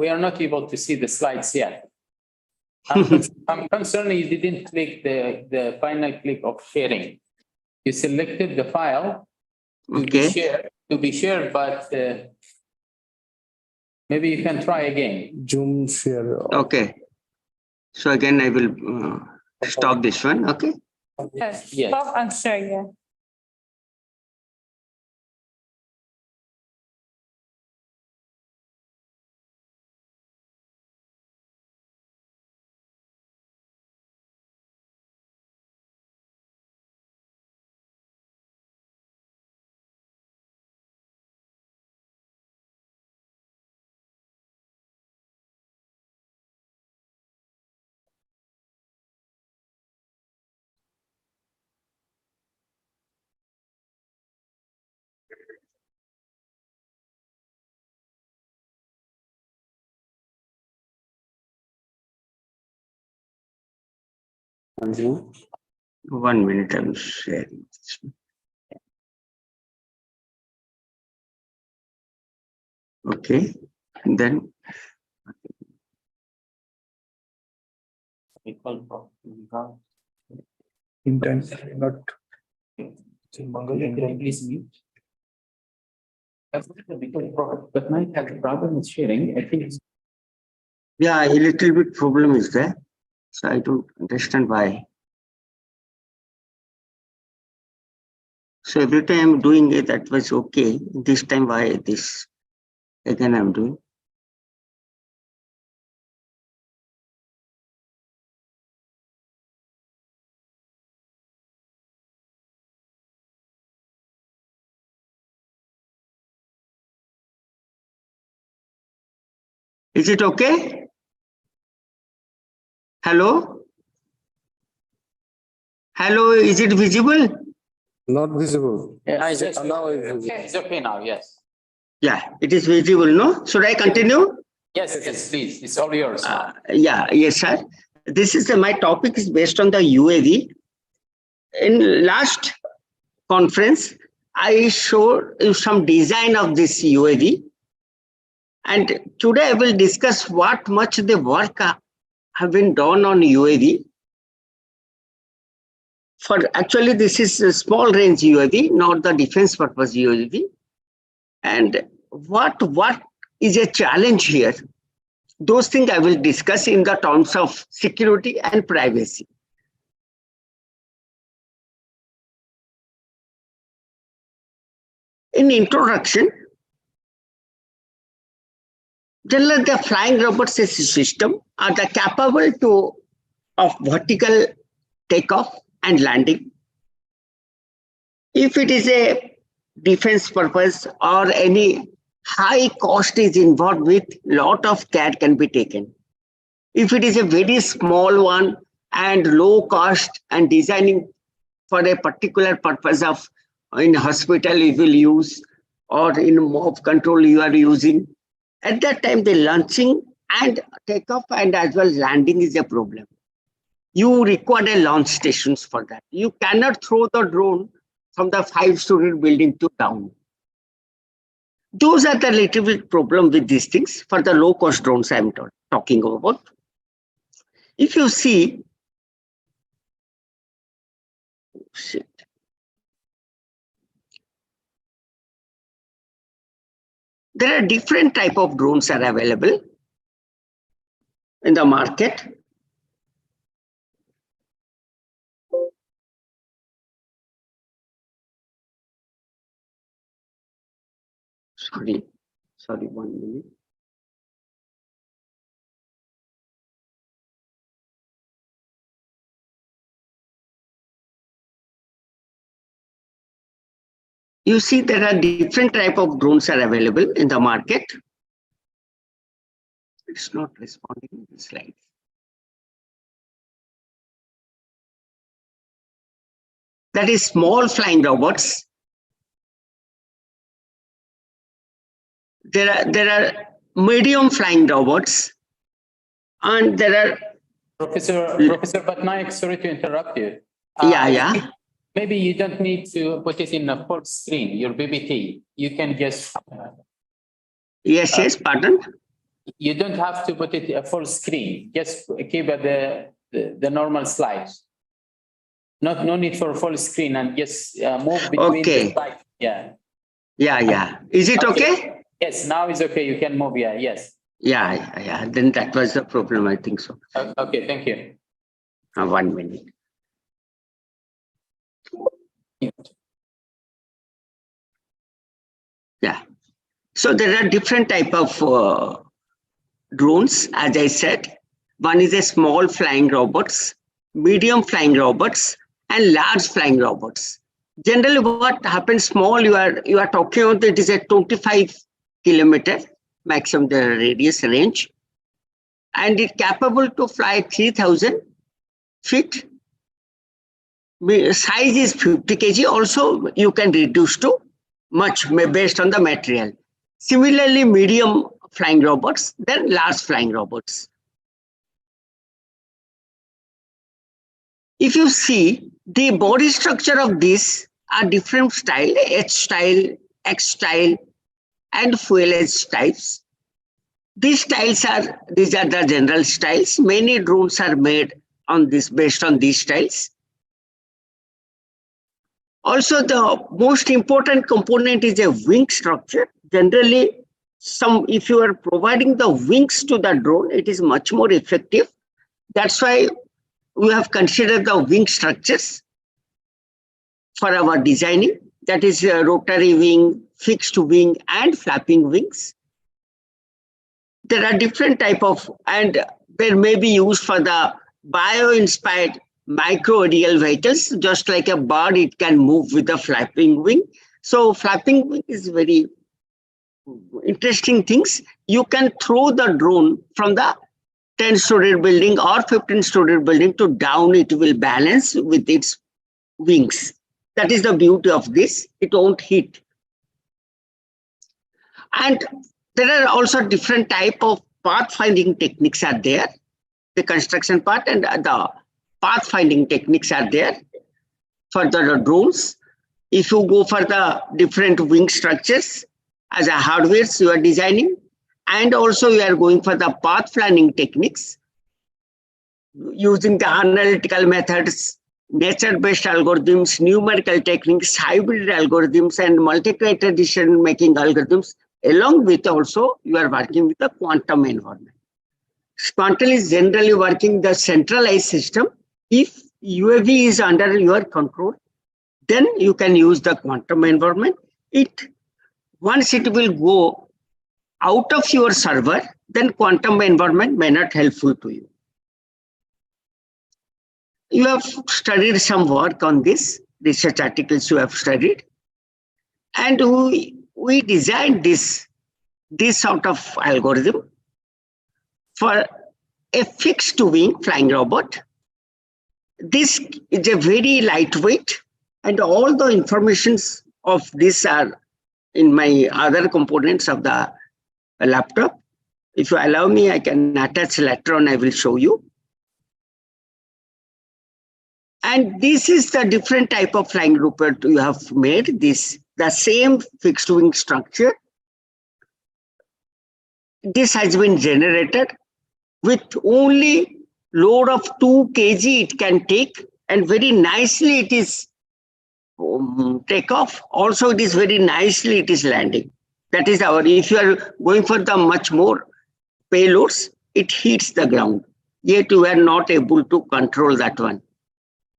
We are not able to see the slides yet. I'm concerned you didn't click the final click of sharing. You selected the file to be shared, but maybe you can try again. Zoom share. Okay. So again, I will stop this one. Okay. Yes. Yes. Stop and share. Yeah. On Zoom. 1 minute, I'm sharing this one. Okay, and then Intent, not. Please mute. But Mike has a problem with sharing. I think yeah, a little bit problem is there. So I don't understand why. So every time I'm doing it, that was okay. This time why this again I'm doing? Is it okay? Hello? Hello, is it visible? Not visible. yes, yes, Now it's okay now. Yes. Yeah, it is visible, no? Should I continue? Yes, yes, please. It's all yours. Yeah, yes, sir. This is my topic is based on the UAV. In last conference, I showed you some design of this UAV. And today I will discuss what much the work have been done on UAV. For actually, this is a small range UAV, not the defense purpose UAV. And what is a challenge here? Those things I will discuss in the terms of security and privacy. In introduction, generally the flying robots system are the capable of vertical takeoff and landing. If it is a defense purpose or any high cost is involved with, lot of care can be taken. If it is a very small one and low cost and designing for a particular purpose of in hospital you will use or in mob control you are using, at that time the launching and takeoff and as well landing is a problem. You require a launch stations for that. You cannot throw the drone from the 5-story building to down. Those are the little bit problem with these things for the low cost drones I'm talking about. If you see, there are different type of drones are available in the market. Sorry, 1 minute. You see there are different type of drones are available in the market. It's not responding to the slide. That is small flying robots. There are medium flying robots, and there are Professor Patnaik, sorry to interrupt you. Yeah. Maybe you don't need to put it in a full screen, your BBT. You can just... Yes, pardon? You don't have to put it a full screen. Just keep the normal slides. No need for full screen and just move between the slides. Yeah. Is it okay? Yes, now it's okay. You can move. Yes. Yeah. Then that was the problem, I think so. Okay, thank you. 1 minute. Yeah. So there are different type of drones, as I said. One is a small flying robots, medium flying robots, and large flying robots. Generally, what happens small, you are talking about it is a 25 kilometer maximum the radius range, and it's capable to fly 3,000 feet. Size is 50 kg. Also, you can reduce to much based on the material. Similarly, medium flying robots, then large flying robots. If you see, the body structure of these are different style, H style, X style, and fuelage types. These are the general styles. Many drones are made on this based on these styles. Also, the most important component is a wing structure. Generally, if you are providing the wings to the drone, it is much more effective. That's why we have considered the wing structures for our designing. That is rotary wing, fixed wing, and flapping wings. There are different type of, and they may be used for the bio-inspired micro-aerial vehicles. Just like a bird, it can move with a flapping wing. So flapping wing is very interesting things. You can throw the drone from the 10-story building or 15-story building to down. It will balance with its wings. That is the beauty of this. It won't hit. And there are also different type of pathfinding techniques are there. The construction part and the pathfinding techniques are there for the drones. If you go for the different wing structures as a hardware you are designing, and also you are going for the path planning techniques using the analytical methods, nature-based algorithms, numerical techniques, hybrid algorithms, and multi-criteria decision-making algorithms. Along with also, you are working with the quantum environment. Quantum is generally working the centralized system. If UAV is under your control, then you can use the quantum environment. Once it will go out of your server, then quantum environment may not helpful to you. You have studied some work on this, research articles you have studied, and we designed this sort of algorithm for a fixed wing flying robot. This is a very lightweight, and all the informations of this are in my other components of the laptop. If you allow me, I can attach later on, I will show you. And this is the different type of flying robot you have made. The same fixed wing structure. This has been generated with only load of 2 kg it can take, and very nicely it is take off. Also, it is very nicely it is landing. That is if you are going for the much more payloads, it hits the ground. Yet you are not able to control that one.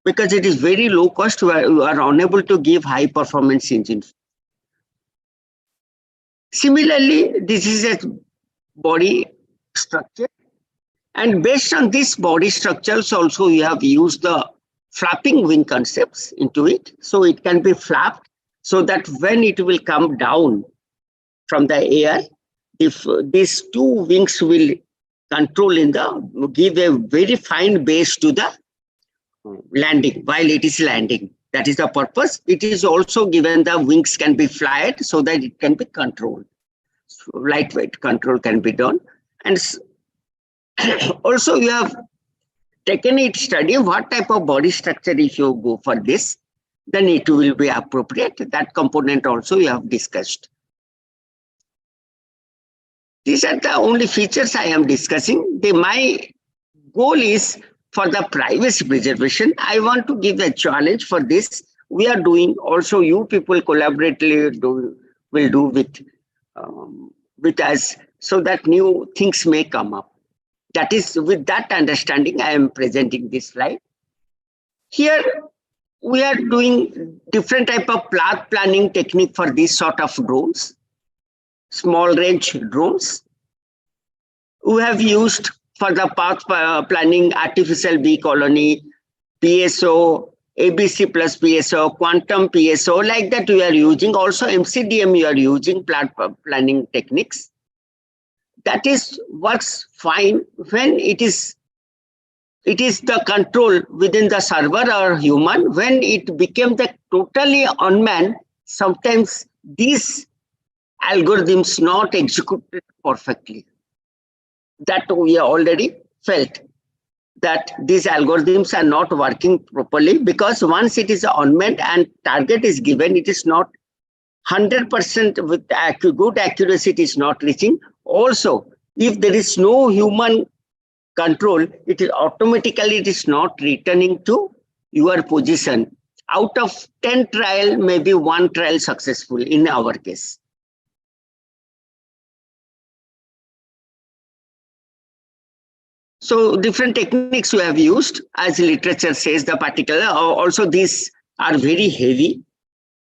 Because it is very low cost, you are unable to give high performance engines. Similarly, this is a body structure. And based on this body structures also, you have used the flapping wing concepts into it. So it can be flapped so that when it will come down from the air, if these 2 wings will control give a very fine base to the landing while it is landing. That is the purpose. It is also given the wings can be flied so that it can be controlled. So lightweight control can be done. And also you have taken it study what type of body structure if you go for this, then it will be appropriate. That component also you have discussed. These are the only features I am discussing. My goal is for the privacy preservation. I want to give a challenge for this. We are doing also, you people collaboratively will do with us so that new things may come up. That is with that understanding I am presenting this slide. Here we are doing different type of path planning technique for this sort of drones, small range drones. We have used for the path planning artificial bee colony, PSO, ABC plus PSO, quantum PSO, like that we are using. Also MCDM you are using planning techniques. That works fine when it is the control within the server or human. When it became the totally unmanned, sometimes these algorithms not executed perfectly. That we already felt that these algorithms are not working properly, because once it is unmanned and target is given, it is not 100% with good accuracy it is not reaching. Also, if there is no human control, it is automatically it is not returning to your position. Out of 10 trial, maybe 1 trial successful in our case. So different techniques we have used, as literature says, the particular. Also, these are very heavy.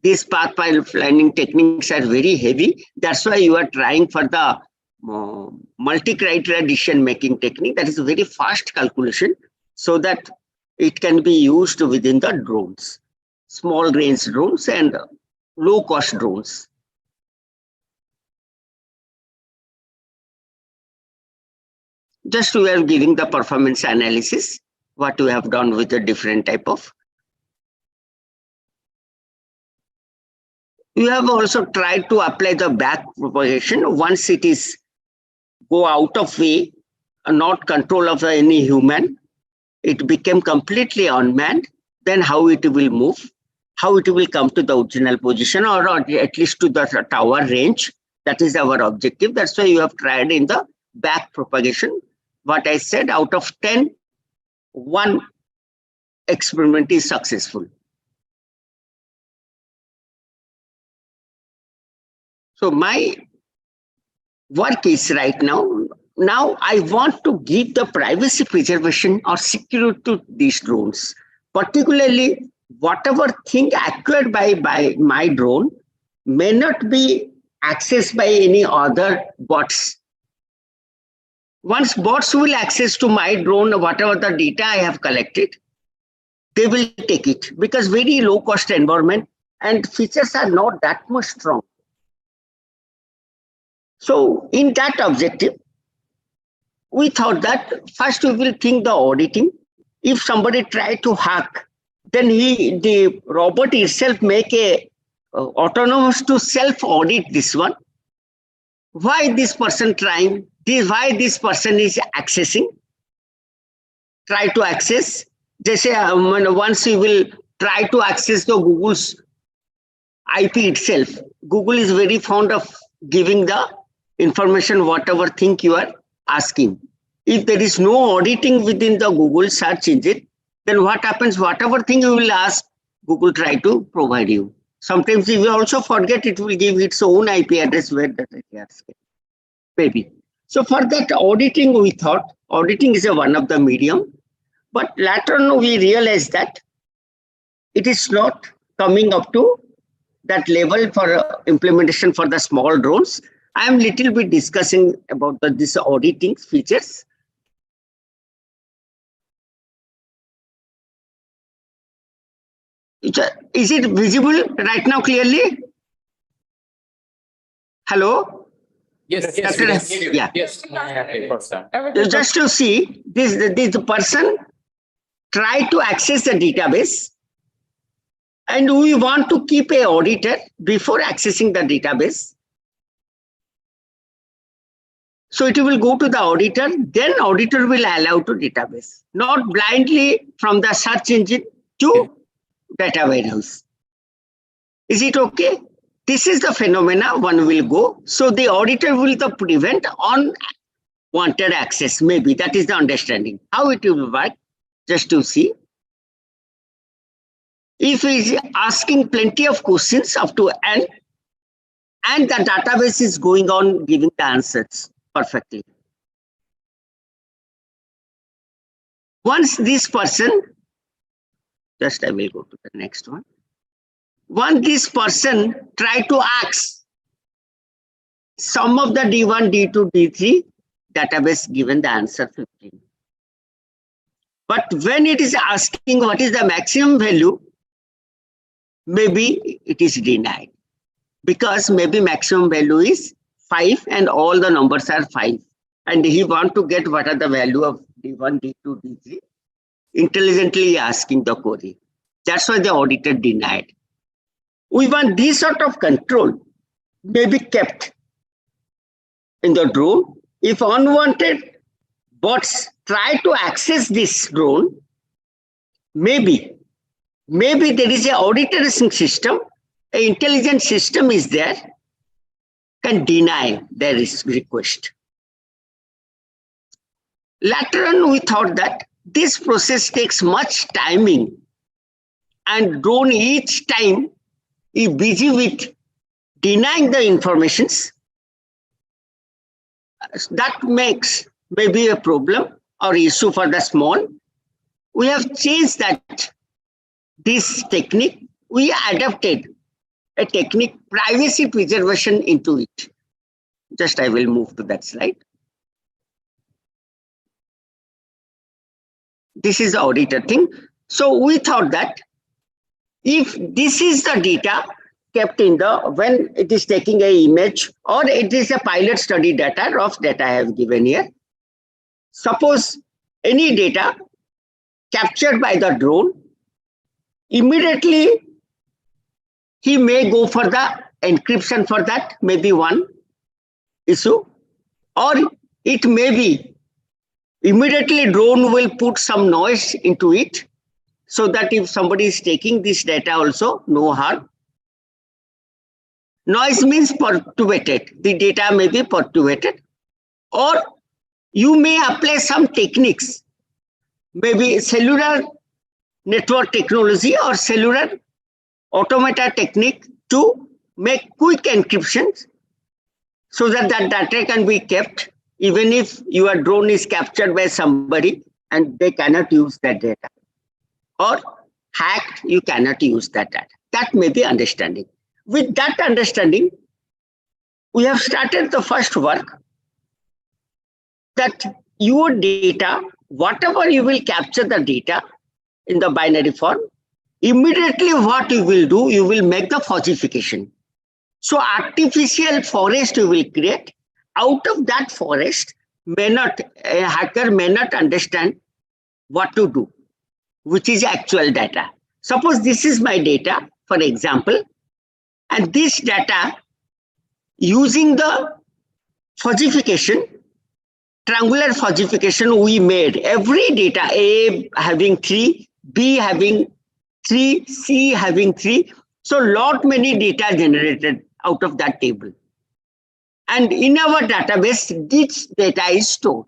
These pathfinding techniques are very heavy. That's why you are trying for the multi-criteria decision-making technique. That is a very fast calculation, so that it can be used within the drones, small range drones and low-cost drones. Just we are giving the performance analysis, what we have done with a different type of. We have also tried to apply the back propagation once it is go out of way, not control of any human. It became completely unmanned. Then how it will move, how it will come to the original position, or at least to the tower range. That is our objective. That's why you have tried in the back propagation. What I said, out of 10, 1 experiment is successful. So my work is right now, I want to give the privacy preservation or security to these drones, particularly whatever thing acquired by my drone may not be accessed by any other bots. Once bots will access to my drone, whatever the data I have collected, they will take it, because very low cost environment and features are not that much strong. So in that objective, we thought that first we will think the auditing. If somebody try to hack, then the robot itself make a autonomous to self audit this one. Why this person trying? Why this person is accessing? Try to access. Just once you will try to access the Google's IP itself. Google is very fond of giving the information, whatever thing you are asking. If there is no auditing within the Google search engine, then what happens? Whatever thing you will ask, Google try to provide you. Sometimes you will also forget, it will give its own IP address where that it is. Maybe. So for that auditing, we thought auditing is one of the medium, but later on we realized that it is not coming up to that level for implementation for the small drones. I am little bit discussing about this auditing features. Is it visible right now clearly? Hello? Yes, yeah. Yes. Just to see, this person try to access the database, and we want to keep a auditor before accessing the database. So it will go to the auditor, then auditor will allow to database, not blindly from the search engine to data warehouse. Is it okay? This is the phenomena one will go. So the auditor will prevent unwanted access. Maybe that is the understanding. How it will work, just to see. If he is asking plenty of questions up to end, and the database is going on giving the answers perfectly. Once this person, just I will go to the next one. Once this person try to ask some of the D1, D2, D3, database given the answer 15. But when it is asking what is the maximum value, maybe it is denied, because maybe maximum value is 5 and all the numbers are 5. And he want to get what are the value of D1, D2, D3. Intelligently asking the query. That's why the auditor denied. We want this sort of control may be kept in the drone. If unwanted bots try to access this drone, maybe there is an auditoring system an intelligent system is there, can deny their request. Later on, we thought that this process takes much timing, and drone each time is busy with denying the informations. That makes maybe a problem or issue for the small. We have changed that, this technique. We adapted a technique, privacy preservation, into it. Just I will move to that slide. This is the auditor thing. So we thought that if this is the data kept in the, when it is taking an image, or it is a pilot study data, rough data I have given here. Suppose any data captured by the drone, immediately he may go for the encryption for that, maybe one issue, or it may be immediately drone will put some noise into it, so that if somebody is taking this data also, no harm. Noise means perturbated. The data may be perturbated. Or you may apply some techniques, maybe cellular network technology or cellular automata technique to make quick encryptions, so that that data can be kept even if your drone is captured by somebody and they cannot use that data. Or hacked, you cannot use that data. That may be understanding. With that understanding, we have started the first work that your data, whatever you will capture the data in the binary form, immediately what you will do, you will make the falsification. So artificial forest you will create. Out of that forest, a hacker may not understand what to do, which is actual data. Suppose this is my data, for example, and this data, using the falsification, triangular falsification we made, every data, A having 3, B having 3, C having 3. So lot many data generated out of that table. And in our database, this data is stored.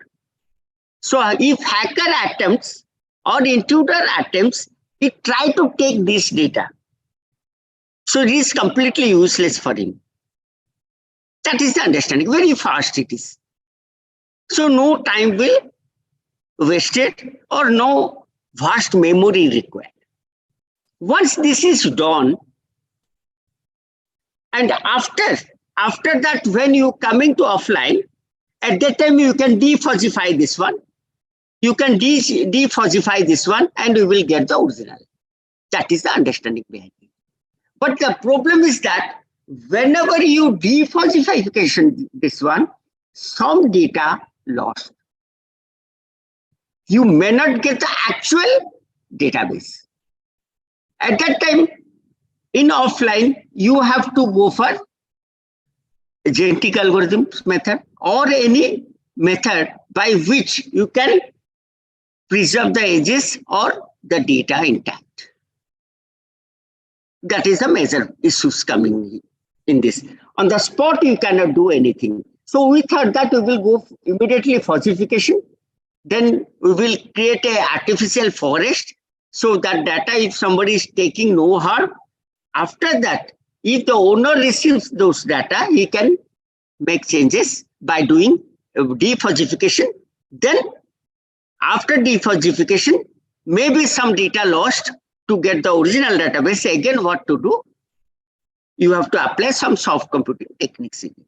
So if hacker attempts or intruder attempts, it try to take this data. So it is completely useless for him. That is the understanding. Very fast it is. So no time will wasted or no vast memory required. Once this is done, and after that, when you coming to offline, at that time you can defalsify this one. You can defalsify this one and you will get the original. That is the understanding behind it. But the problem is that whenever you defalsification this one, some data lost. You may not get the actual database. At that time, in offline, you have to go for genetic algorithms method or any method by which you can preserve the edges or the data intact. That is the major issues coming in this. On the spot, you cannot do anything. So we thought that we will go immediately falsification. Then we will create an artificial forest, so that data, if somebody is taking, no harm. After that, if the owner receives those data, he can make changes by doing defalsification. Then after defalsification, maybe some data lost. To get the original database, again what to do? You have to apply some soft computing techniques in it.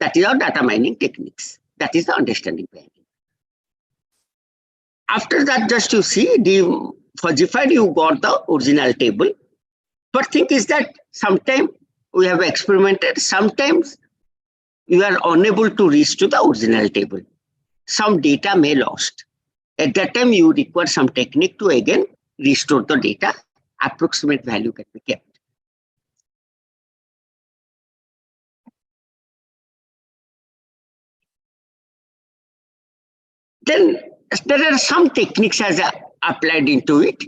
That is our data mining techniques. That is the understanding behind it. After that, just you see, defalsified, you got the original table. But thing is that sometimes we have experimented, sometimes you are unable to reach to the original table. Some data may lost. At that time, you require some technique to again restore the data, approximate value can be kept. Then there are some techniques as applied into it.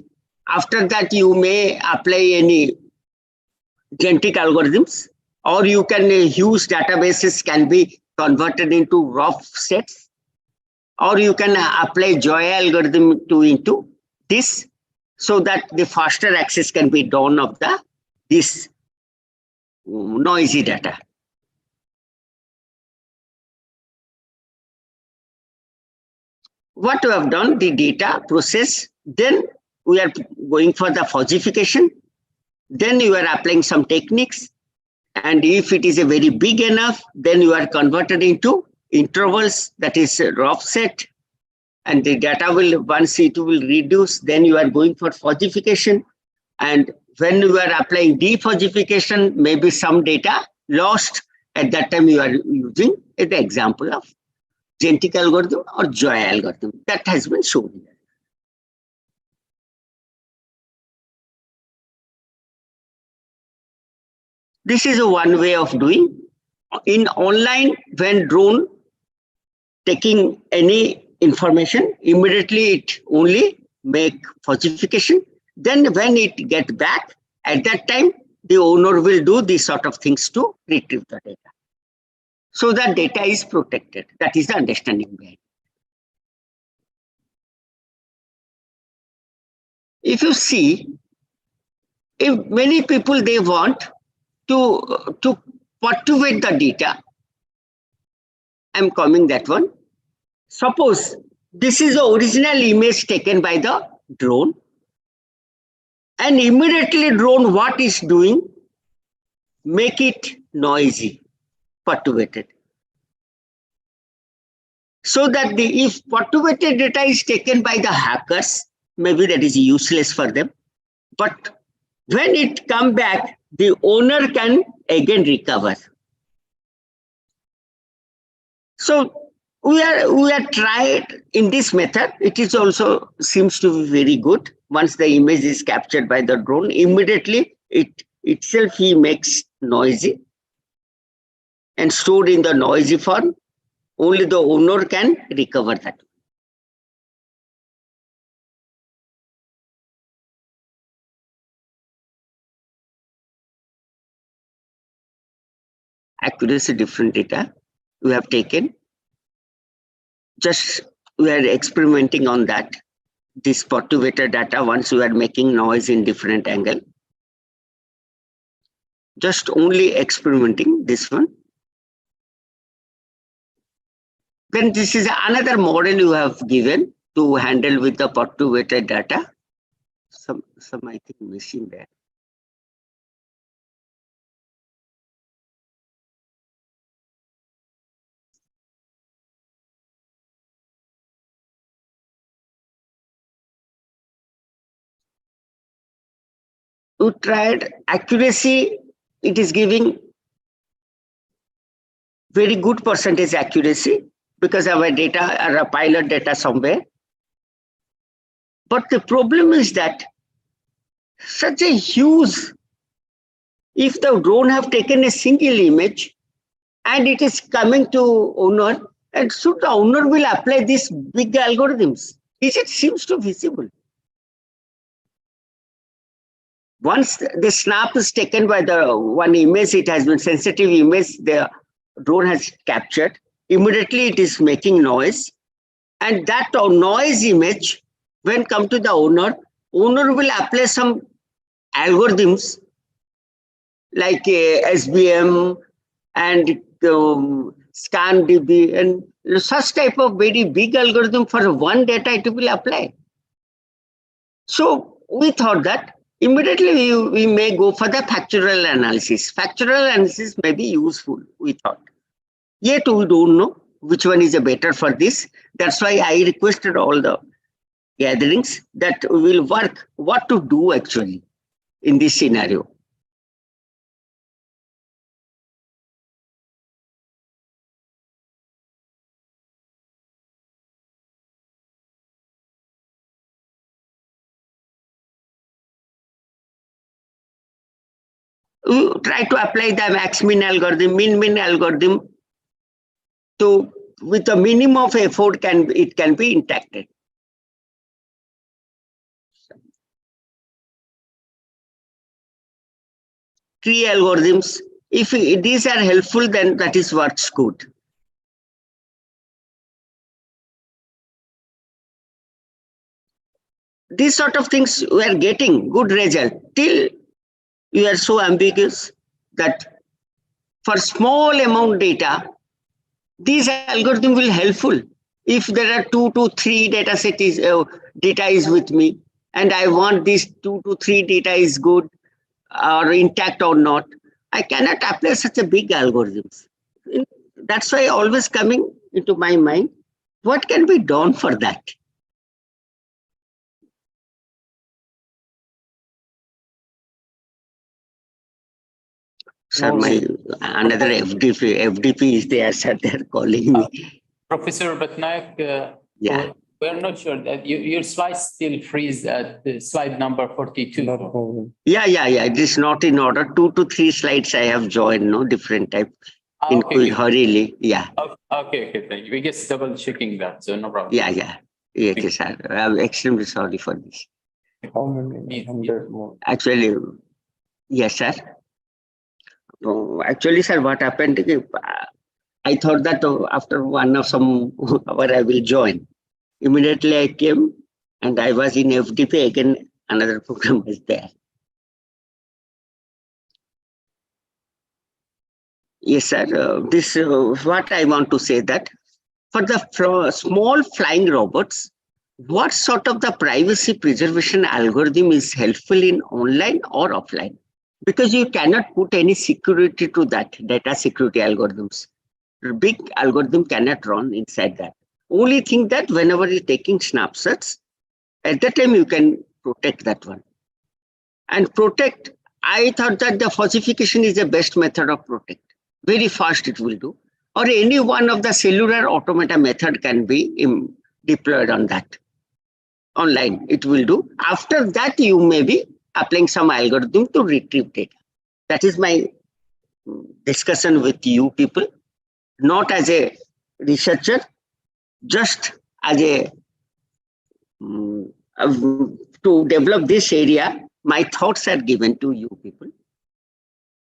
After that, you may apply any genetic algorithms, or you can use databases can be converted into rough sets, or you can apply joy algorithm into this, so that the faster access can be done of this noisy data. What we have done, the data process, then we are going for the fuzzification, then you are applying some techniques, and if it is a very big enough, then you are converted into intervals, that is rough set, and the data will, once it will reduce, then you are going for fuzzification, and when you are applying defuzzification, maybe some data lost, at that time you are using the example of genetic algorithm or joy algorithm that has been shown here. This is one way of doing. In online, when drone taking any information, immediately it only make fuzzification. Then when it get back, at that time, the owner will do these sort of things to retrieve the data. So that data is protected. That is the understanding behind. If you see, if many people, they want to perturbate the data, I'm coming that one. Suppose this is the original image taken by the drone, and immediately drone what is doing, make it noisy, perturbated. So that if perturbated data is taken by the hackers, maybe that is useless for them. But when it come back, the owner can again recover. So we are tried in this method. It is also seems to be very good. Once the image is captured by the drone, immediately it itself he makes noisy and stored in the noisy form. Only the owner can recover that. Accuracy different data we have taken. Just we are experimenting on that. This perturbator data, once we are making noise in different angle. Just only experimenting this one. Then this is another model you have given to handle with the perturbated data. Some I think missing there. We tried accuracy, it is giving very good percentage accuracy because our data are a pilot data somewhere. But the problem is that such a huge, if the drone have taken a single image and it is coming to owner, and so the owner will apply these big algorithms. It seems to visible. Once the snap is taken by the one image, it has been sensitive image, the drone has captured, immediately it is making noise. And that noise image, when come to the owner will apply some algorithms like SBM and ScanDB and such type of very big algorithm for one data it will apply. So we thought that immediately we may go for the factorial analysis. Factorial analysis may be useful, we thought. Yet we don't know which one is better for this. That's why I requested all the gatherings that we will work what to do actually in this scenario. We try to apply the max-min algorithm, min-min algorithm to with a minimum of effort it can be impacted. tree algorithms. If these are helpful, then that is what's good. These sort of things we are getting good result till you are so ambiguous that for small amount data, these algorithm will helpful. If there are 2 to 3 data set is data is with me, and I want this 2 to 3 data is good or intact or not, I cannot apply such a big algorithms. That's why always coming into my mind, what can be done for that? Sir, my another FDP is there, sir. They're calling me. Professor Batnaik, Yeah. we're not sure that your slide still freeze at the slide number 42. Not moving. Yeah. It is not in order. 2 to 3 slides I have joined, no different type. In Okay. hurriedly. Yeah. Okay. Thank you. We just double checking that, so no problem. Yeah. Okay, sir. I'm extremely sorry for this. How many 100 more? Actually, yes, sir. Actually, sir, what happened? I thought that after one of some hour I will join. Immediately I came and I was in FDP again. Another program was there. Yes, sir. This what I want to say that for the small flying robots, what sort of the privacy preservation algorithm is helpful in online or offline? Because you cannot put any security to that data security algorithms. Big algorithm cannot run inside that. Only thing that whenever you're taking snapshots, at that time you can protect that one. And protect, I thought that the falsification is the best method of protect. Very fast it will do. Or any one of the cellular automata method can be deployed on that. Online, it will do. After that, you may be applying some algorithm to retrieve data. That is my discussion with you people, not as a researcher, just as a to develop this area. My thoughts are given to you people,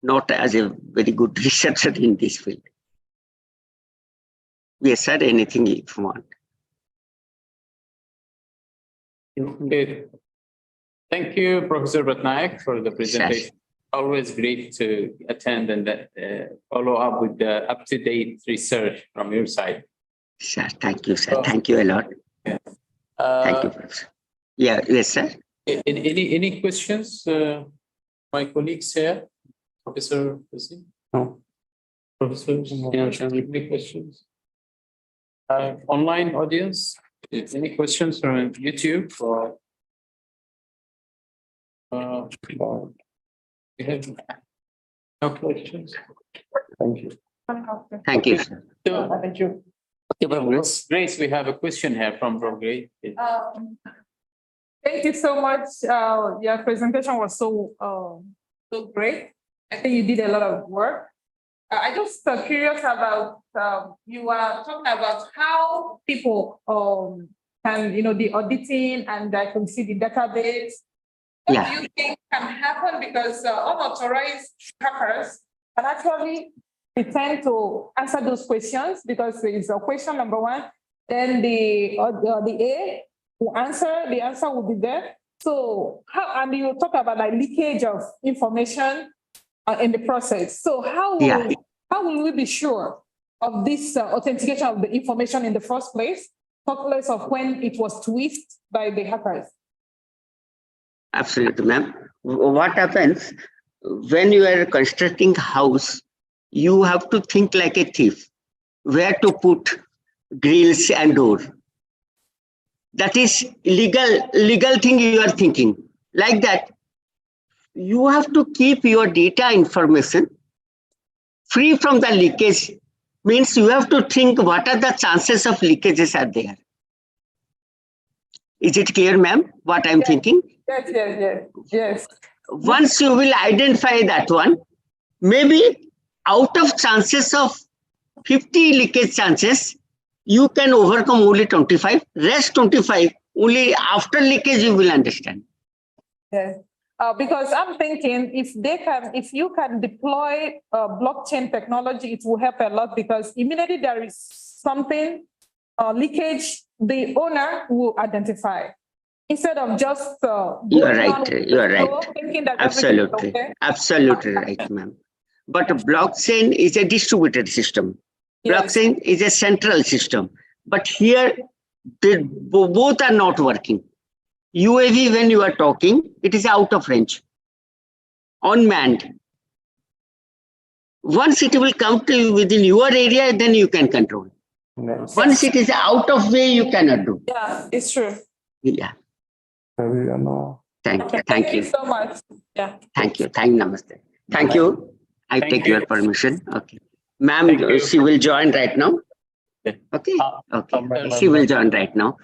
not as a very good researcher in this field. Yes, sir, anything if you want. Okay. Thank you, Professor Batnaik, for the presentation. Always great to attend and follow up with the up-to-date research from your side. Sir, thank you, sir. Thank you a lot. Yeah. Thank you, Professor. Yeah, yes, sir. Any questions, my colleagues here? Professor, No. Professor, any questions? Online audience, any questions from YouTube? Or, we have no questions. Thank you. Thank you, sir. So, Grace, we have a question here from Grace. Thank you so much. Your presentation was so great. I think you did a lot of work. I just curious about you are talking about how people can the auditing and I can see the database. What do you think can happen because unauthorized hackers can actually pretend to answer those questions because there is a question number one, then the A will answer, the answer will be there. So how, and you talk about like leakage of information in the process. So how will we be sure of this authentication of the information in the first place, regardless of when it was twisted by the hackers? Absolutely, ma'am. What happens when you are constructing a house, you have to think like a thief, where to put grills and door. That is legal thing you are thinking. Like that, you have to keep your data information free from the leakage. Means you have to think what are the chances of leakages are there. Is it clear, ma'am, what I'm thinking? Yes. Once you will identify that one, maybe out of chances of 50 leakage chances, you can overcome only 25, rest 25, only after leakage you will understand. Yes. Because I'm thinking if you can deploy blockchain technology, it will help a lot because immediately there is something leakage, the owner will identify. Instead of just You are right. You are right. thinking that everything is Absolutely. okay. Absolutely right, ma'am. But a blockchain is a distributed system. Yes. Blockchain is a central system. But here, both are not working. UAV, when you are talking, it is out of range, unmanned. Once it will come to you within your area, then you can control. Once it is out of way, you cannot do. Yeah, it's true. Yeah. Thank you. Thank you so much. Yeah. Thank you. Namaste. Thank you. I take you. your permission. Okay. Ma'am, she will join right now. Okay. Okay. She will join right now.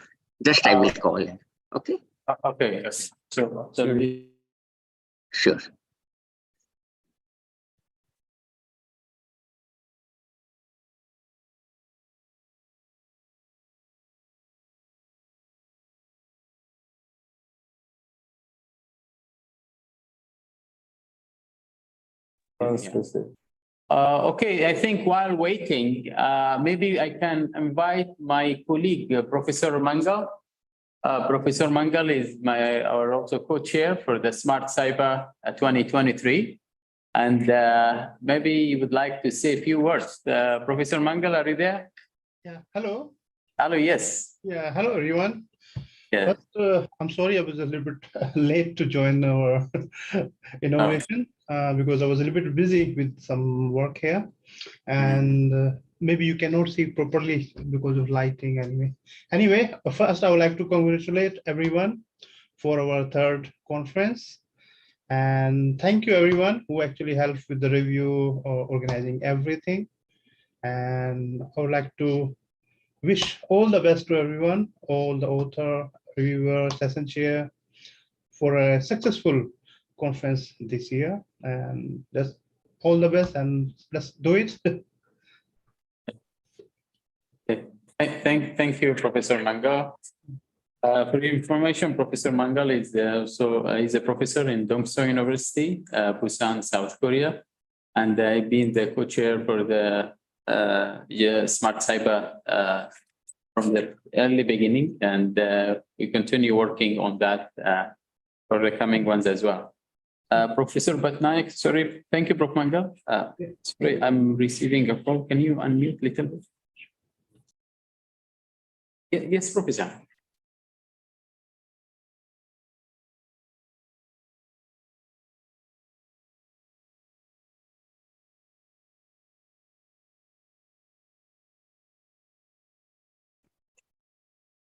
Just I will call her. Okay. Okay. Yes. So Sure. Okay, I think while waiting, maybe I can invite my colleague, Professor Mangal. Professor Mangal is our also co-chair for the Smart Cyber 2023. And maybe you would like to say a few words. Professor Mangal, are you there? Yeah, hello. Hello, yes. Yeah, hello everyone. Yeah. But, I'm sorry I was a little bit late to join our inauguration because I was a little bit busy with some work here, and maybe you cannot see properly because of lighting anyway. Anyway, first I would like to congratulate everyone for our third conference. And thank you everyone who actually helped with the review or organizing everything. And I would like to wish all the best to everyone, all the author, reviewer, session chair, for a successful conference this year. And that's all the best, and let's do it. Thank you, Professor Mangal. For your information, Professor Mangal is he's a professor in Dongso University, Busan, South Korea, and I've been the co-chair for the Smart Cyber from the early beginning, and we continue working on that for the coming ones as well. Professor Batnaik, sorry, thank you, Prof. Mangal. Sorry, I'm receiving a call. Can you unmute a little bit? Yes, Professor.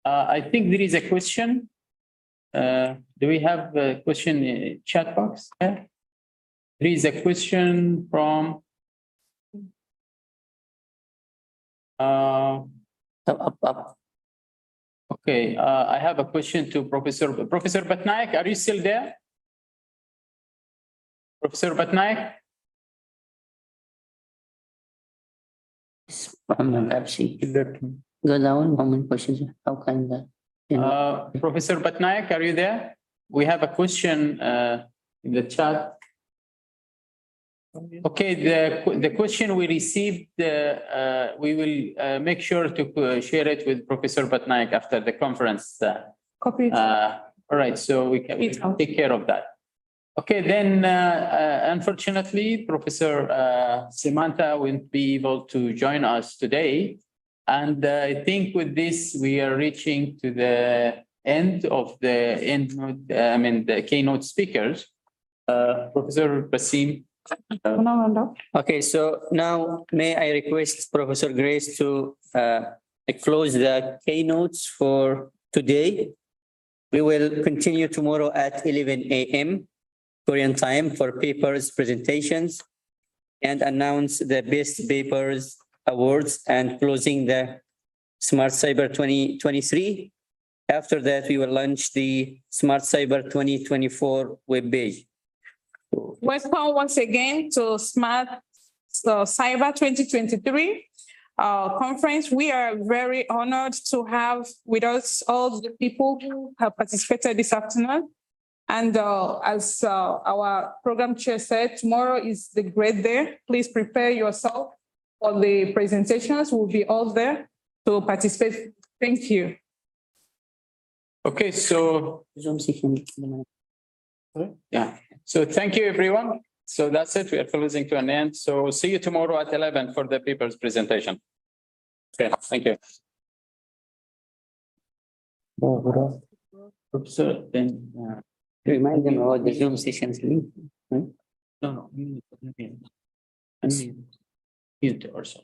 I think there is a question. Do we have a question in chat box? Yeah. There is a question from okay, I have a question to Professor Batnaik. Are you still there? Professor Batnaik? Go down, moment questions. How can that? Professor Batnaik, are you there? We have a question in the chat. Okay, the question we received, we will make sure to share it with Professor Batnaik after the conference. Copy it. All right, so we can take care of that. Okay, then unfortunately, Professor Samantha won't be able to join us today. And I think with this, we are reaching to the end of the keynote speakers. Professor Basim. Okay, so now may I request Professor Grace to close the keynotes for today. We will continue tomorrow at 11 a.m. Korean time for papers presentations and announce the best papers awards and closing the Smart Cyber 2023. After that, we will launch the Smart Cyber 2024 webpage. Welcome once again to Smart Cyber 2023 conference. We are very honored to have with us all the people who have participated this afternoon. And as our program chair said, tomorrow is the great day. Please prepare yourself for the presentations. We'll be all there to participate. Thank you. Okay, so yeah, so thank you, everyone. So that's it. We are closing to an end. So see you tomorrow at 11 for the paper's presentation. Okay, thank you. Professor, then remind them about the Zoom sessions link. Right? No, mute or so.